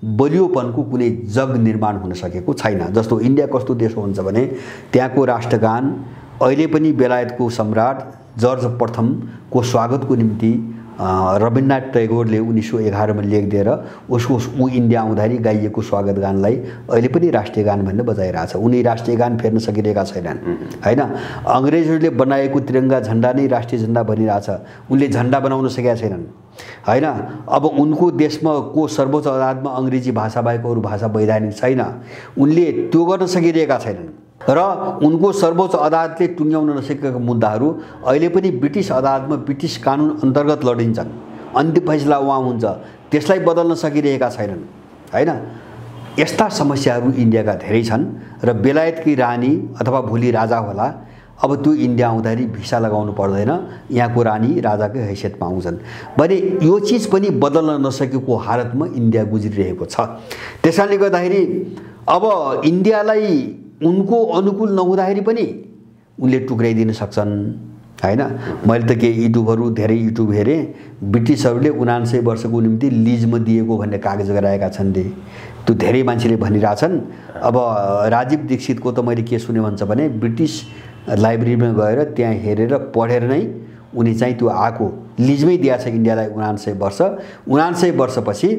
बलियोपनको कुनै जग निर्माण हुन सकेको छैन। जस्तो इन्डिया कस्तो देश हुन्छ भने त्यहाँको राष्ट्रगान अहिले पनि बेलायतको सम्राट जर्ज प्रथमको स्वागतको निम्ति रवीन्द्रनाथ टैगोरले 1911 मा लेखिदिएर ऊ इन्डिया आउँदाखेरि गाइएको स्वागत गानलाई अहिले पनि राष्ट्रिय गान भनेर बजाइरहेछ। उनी राष्ट्रिय गान फेर्न सकिरहेका छैनन् हैन। अङ्ग्रेजहरूले बनाएको तिरङ्गा झन्डा नै राष्ट्रिय झन्डा बनिरहेछ, उनले झन्डा बनाउन सकेका छैनन् हैन। अब उनको देशमा को सर्वोच्च अदालतमा अङ्ग्रेजी भाषा बाहेक अरू भाषा वैधानिक छैन, उनले त्यो गर्न सकिरहेका छैनन्। र उनको सर्वोच्च अदालतले टुङ्ग्याउन नसकेका मुद्दाहरू अहिले पनि ब्रिटिस अदालतमा ब्रिटिस कानुन अन्तर्गत लडिन्छन्, अन्तिम फैसला उहाँ हुन्छ, त्यसलाई बदल्न सकिरहेका छैनन् हैन। यस्ता समस्याहरू इन्डियाका धेरै छन्। र बेलायतकी रानी अथवा भोलि राजा होला, अब त्यो इन्डिया आउँदाखेरि भिसा लगाउनु पर्दैन, यहाँको रानी राजाकै हैसियतमा आउँछन् भने यो चिज पनि बदल्न नसकेको हालतमा इन्डिया गुज्रिरहेको छ। त्यसकारणले गर्दाखेरि अब इन्डियालाई उनको अनुकूल नहुँदाखेरि पनि उनले टुक्राइदिन सक्छन् हैन। मैले त के धेरै युट्युब हेरेँ, ब्रिटिसहरूले 79 वर्षको निम्ति लिजमा दिएको भन्ने कागज गराएका छन् रे। त्यो धेरै मान्छेले भनिरहेछन्। अब राजीव दीक्षितको त मैले के सुने भन्छ भने ब्रिटिस लाइब्रेरीमा गएर त्यहाँ हेरेर पढेर नै उनी चाहिँ त्यो आएको लिजमै दिएको छ इन्डियालाई 79 वर्ष। 79 वर्षपछि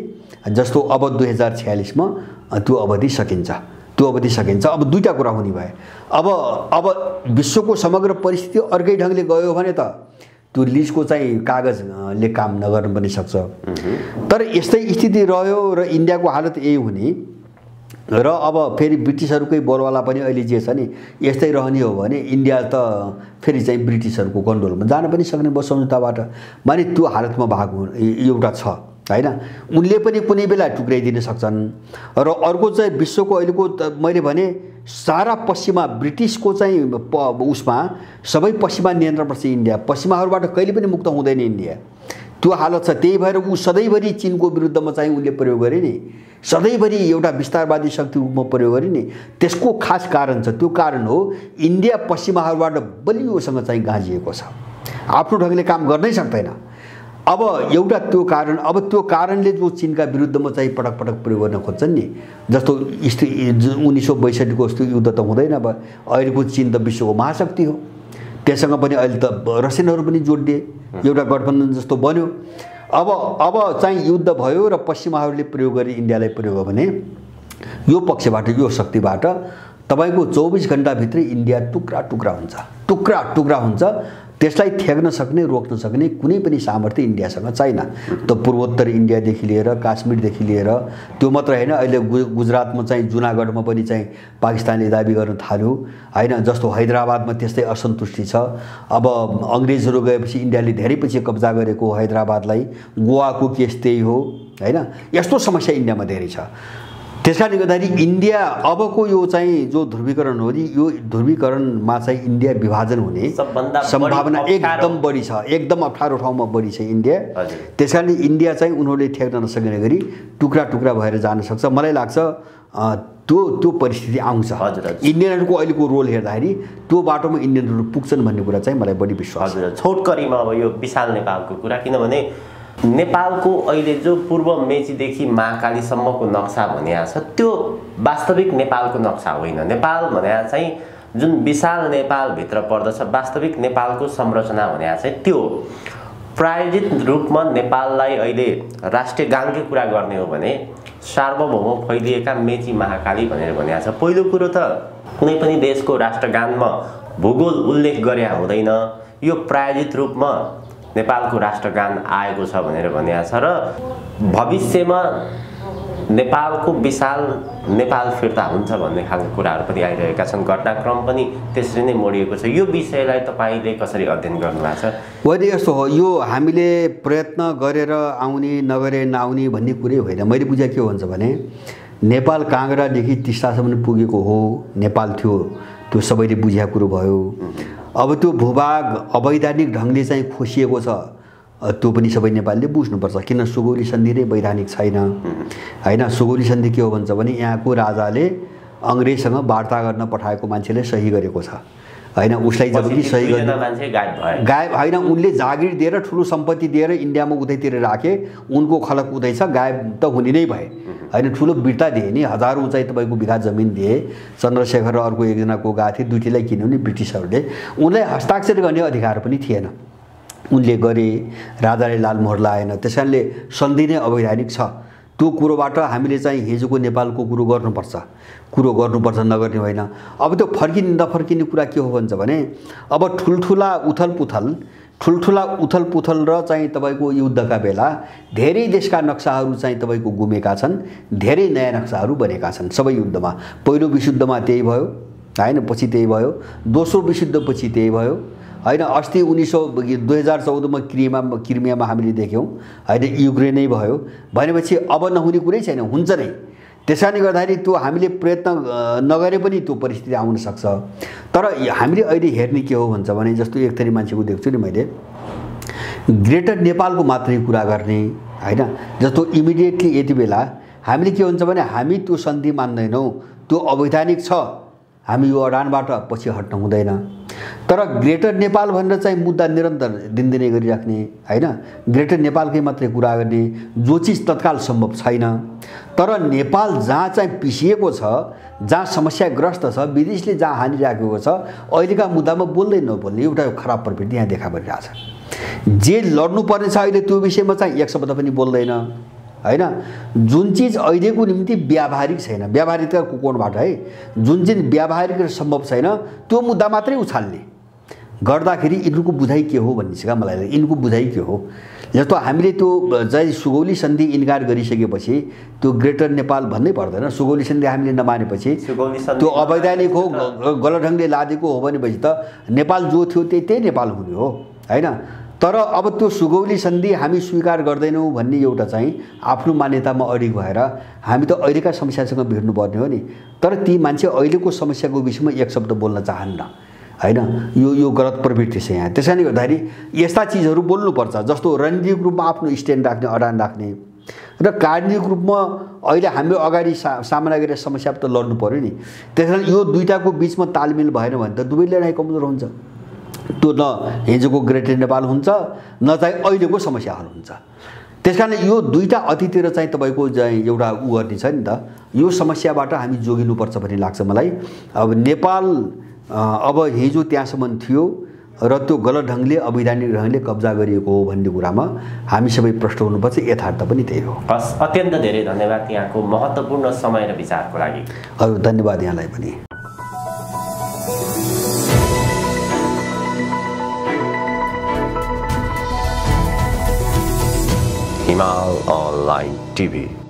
जस्तो अब 2046 मा त्यो अवधि सकिन्छ, त्यो अवधि सकिन्छ। अब दुईटा कुरा हुने भए अब विश्वको समग्र परिस्थिति अर्कै ढङ्गले गयो भने त त्यो लिजको चाहिँ कागजले काम नगर्न पनि सक्छ। तर यस्तै स्थिति रह्यो र इन्डियाको हालत यही हुने र अब फेरि ब्रिटिसहरुकै बोलवाला पनि अहिले जे छ नि यस्तै रहने हो भने इन्डिया त फेरि चाहिँ ब्रिटिसहरुको कन्ट्रोलमा जान पनि सक्ने भयो सम्झौताबाट। माने त्यो हालतमा भएको एउटा छ हैन। उनले पनि कुनै बेला टुक्राइदिन सक्छन्। र अर्को चाहिँ विश्वको अहिलेको मैले भने सारा पश्चिमा ब्रिटिसको चाहिँ उसमा सबै पश्चिमा नियन्त्रणपछि इन्डिया, पश्चिमाहरुबाट कहिले पनि मुक्त हुँदैन इन्डिया। त्यो हालत छ। त्यही भएर उ सधैँभरि चीनको विरुद्धमा चाहिँ उनले प्रयोग गरे नि, सधैँभरि एउटा विस्तारवादी शक्तिमा प्रयोग गरे नि। त्यसको खास कारण छ। त्यो कारण हो इन्डिया पश्चिमाहरुबाट बलियोसँग चाहिँ गाँजिएको छ, आफ्नो ढंगले काम गर्नै सक्दैन। अब एउटा त्यो कारण, अब त्यो कारणले जो चीनका विरुद्धमा चाहिँ पटक पटक प्रयोग गर्न खोज्छन् नि, जस्तो 1962 को जस्तो युद्ध त हुँदैन। अब अहिलेको चीन त विश्वको महाशक्ति हो, त्यससँग पनि अहिले त रसियनहरु पनि जोडिए, एउटा गठबन्धन जस्तो बन्यो। अब चाहिँ युद्ध भयो र पश्चिमाहरुले प्रयोग गरे इन्डियालाई प्रयोग हो भने यो पक्षबाट, यो शक्तिबाट तपाईको 24 घण्टा भित्रै इन्डिया टुक्रा टुक्रा हुन्छ, टुक्रा टुक्रा हुन्छ। त्यसलाई थ्याक्न सक्ने, रोक्न सक्ने कुनै पनि सामर्थ्य इन्डियासँग छैन। त पूर्वोत्तर इन्डियादेखि लिएर काश्मीरदेखि लिएर त्यो मात्र हैन, अहिले गुजरातमा चाहिँ जुनागढमा पनि चाहिँ पाकिस्तानले दाबी गर्न थाल्यो हैन। जस्तो हैदराबादमा त्यस्तै असन्तुष्टि छ। अब अंग्रेजहरु गएपछि इन्डियाले धेरै पछि कब्जा गरेको हैदराबादलाई, गोवाको केस त्यही हो हैन। यस्तो समस्या इन्डियामा धेरै छ। त्यसकारणले गर्दाखेरि इन्डिया अबको यो चाहिँ जो ध्रुवीकरण हो नि, यो ध्रुवीकरणमा चाहिँ इन्डिया विभाजन हुने सम्भावना एकदम बढी छ, एकदम अप्ठ्यारो ठाउँमा बढी छ इन्डिया। त्यसकारणले इन्डिया चाहिँ उनीहरूले ठेक्न नसक्ने गरी टुक्रा टुक्रा भएर जान सक्छ। मलाई लाग्छ त्यो परिस्थिति आउँछ। इन्डियनहरुको अहिलेको रोल हेर्दाखेरि त्यो बाटोमा इन्डियनहरु पुग्छन् भन्ने कुरा चाहिँ मलाई बढी विश्वास छ। हजुर, छोटकरीमा अब यो विशाल नेपालको कुरा, किनभने नेपालको अहिले जो पूर्व मेचीदेखि महाकालीसम्मको नक्सा भनिएको छ त्यो वास्तविक नेपालको नक्सा होइन। नेपाल भनेको चाहिँ जुन विशाल नेपालभित्र पर्दछ, वास्तविक नेपालको संरचना भनेको चाहिँ त्यो प्रायोजित रूपमा नेपाललाई अहिले राष्ट्रिय गानको कुरा गर्ने हो भने सार्वभौम फैलिएका मेची महाकाली भनेर भनिएको छ। पहिलो कुरो त कुनै पनि देशको राष्ट्रगानमा भूगोल उल्लेख गरे हुँदैन, यो प्रायोजित रूपमा नेपालको राष्ट्रगान आएको छ भनेर भनिएको छ। र भविष्यमा नेपालको विशाल नेपाल फिर्ता हुन्छ भन्ने खालको कुराहरू पनि आइरहेका छन्, घटनाक्रम पनि त्यसरी नै मोडिएको छ। यो विषयलाई तपाईले कसरी अध्ययन गर्नुभएको छ? वैद्य यस्तो हो, यो हामीले प्रयत्न गरेर आउने नगरे नआउने भन्ने कुरै होइन। मैले बुझे के हुन्छ भने नेपाल काँगडादेखि टिस्टासम्म पुगेको हो, नेपाल थियो, त्यो सबैले बुझेको कुरो भयो। अब त्यो भूभाग अवैधानिक ढंगले चाहिँ खोसिएको छ, त्यो पनि सबै नेपालले बुझ्नुपर्छ। किन सुगौली सन्धि नै वैधानिक छैन हैन। सुगौली सन्धि के हो भन्छ भने यहाँको राजाले अंग्रेजसँग वार्ता गर्न पठाएको मान्छेले सही गरेको छ हैन, उसलाई जबकि सही गर्न मान्छे गायब हैन। उनले जागिर दिएर ठुलो सम्पत्ति दिएर इन्डियामा उतैतिर राखे, उनको खलक उतै छ, गायब त हुने नै भए हैन। ठुलो बिर्ता दिए नि, हजारौं चाहिँ तपाईको बिघा जमिन दिए। चन्द्रशेखर र अर्को एकजनाको गाथे, दुईटीलाई किन्यो नि ब्रिटिसहरुले। उनलाई हस्ताक्षर गर्ने अधिकार पनि थिएन, उनले गरे, राजाले लालमोहर लाएन। त्यसैले सन्धि नै अवैधानिक छ। त्यो कुरोबाट हामीले चाहिँ हिजोको नेपालको कुरो गर्नुपर्छ, नगर्ने होइन। अब त्यो फर्किने नफर्किने कुरा के हो भन्छ भने अब ठुलठुला उथलपुथल र चाहिँ तपाईको युद्धका बेला धेरै देशका नक्साहरू चाहिँ तपाईको गुमेका छन्, धेरै नयाँ नक्साहरू बनेका छन् सबै युद्धमा। पहिलो विश्वयुद्धमा त्यही भयो हैन, पछि त्यही भयो, दोस्रो विश्वयुद्धपछि त्यही भयो हैन। अस्ति 2014 मा क्रिमियामा हामीले देख्यौं हैन, युक्रेनै भयो भनेपछि अब नहुने कुरै छैन, हुन्छ नै। त्यसैले गर्दाखेरि त्यो हामीले प्रयत्न नगरे पनि त्यो परिस्थिति आउन सक्छ। तर हामीले अहिले हेर्ने के हो भन्छ भने जस्तो एक थरी मान्छेको देख्छु नि मैले, ग्रेटर नेपालको मात्रै कुरा गर्ने हैन। जस्तो इमिडिएटली यति बेला हामीले के हुन्छ भने हामी त्यो सन्धि मान्दैनौं, त्यो अवैधानिक छ, हामी यो अडानबाट पछि हट्न हुँदैन। तर ग्रेटर नेपाल भनेर चाहिँ मुद्दा निरन्तर दिनदिनै गरिराख्ने हैन, ग्रेटर नेपालकै मात्रै कुरा गर्ने, जो चीज तत्काल सम्भव छैन। तर नेपाल जहाँ चाहिँ पिसिएको छ, जहाँ समस्याग्रस्त छ, विदेशले जहाँ हानि राखेको छ, अहिलेका मुद्दामा बोल्दै नबोल्ने एउटा खराब प्रवृत्ति यहाँ देखा परिरहेछ। जे लड्नु पर्ने छ अहिले त्यो विषयमा चाहिँ एक शब्द पनि बोल्दैन हैन। जुन चीज अहिलेको निम्ति व्यावहारिक छैन, व्यावहारिकताको कोणबाट है, जुन चीज व्यावहारिक र सम्भव छैन त्यो मुद्दा मात्रै उछाल्ने गर्दाखेरि यिनीहरूको बुझाइ के हो भन्ने छ क्या मलाई लाग्छ। यिनको बुझाइ के हो जस्तो हामीले त्यो चाहिँ सुगौली सन्धि इन्कार गरिसकेपछि त्यो ग्रेटर नेपाल भन्नै पर्दैन। सुगौली सन्धि हामीले नमानेपछि त्यो अवैधानिक हो, गलत ढङ्गले लादेको हो भनेपछि त नेपाल जो थियो त्यही नेपाल हुने हो हैन। तर अब त्यो सुगौली सन्धि हामी स्वीकार गर्दैनौँ भन्ने एउटा चाहिँ आफ्नो मान्यतामा अडिग भएर हामी त अहिलेका समस्यासँग भिड्नुपर्ने हो नि। तर ती मान्छे अहिलेको समस्याको विषयमा एक शब्द बोल्न चाहन्न हैन। यो गलत प्रवृत्ति छ यहाँ। त्यसैले गर्दाखेरि यस्ता चिजहरू बोल्नुपर्छ, जस्तो रणनीतिक रूपमा आफ्नो स्ट्यान्ड राख्ने, अडान राख्ने र कार्यनीतिक रूपमा अहिले हाम्रो अगाडि सामना गरेर समस्या त लड्नु पर्यो नि। त्यसैले यो दुईटाको बिचमा तालमेल भएन भने त दुवै लडाइँ कमजोर हुन्छ। त्यो न हिजोको ग्रेटर नेपाल हुन्छ न चाहिँ अहिलेको समस्या हल हुन्छ। त्यसकारण यो दुईटा अतितिर चाहिँ तपाईँको चाहिँ एउटा उ गर्ने छ नि त। यो समस्याबाट हामी जोगिनुपर्छ भन्ने लाग्छ मलाई। अब नेपाल अब हिजो त्यहाँसम्म थियो र त्यो गलत ढङ्गले अवैधानिक ढङ्गले कब्जा गरिएको हो भन्ने कुरामा हामी सबै प्रष्ट हुनुपर्छ। यथार्थ पनि त्यही हो। हस्, अत्यन्त धेरै धन्यवाद यहाँको महत्त्वपूर्ण समय र विचारको लागि। हजुर, धन्यवाद यहाँलाई पनि। हिमाल अनलाइन टिभी।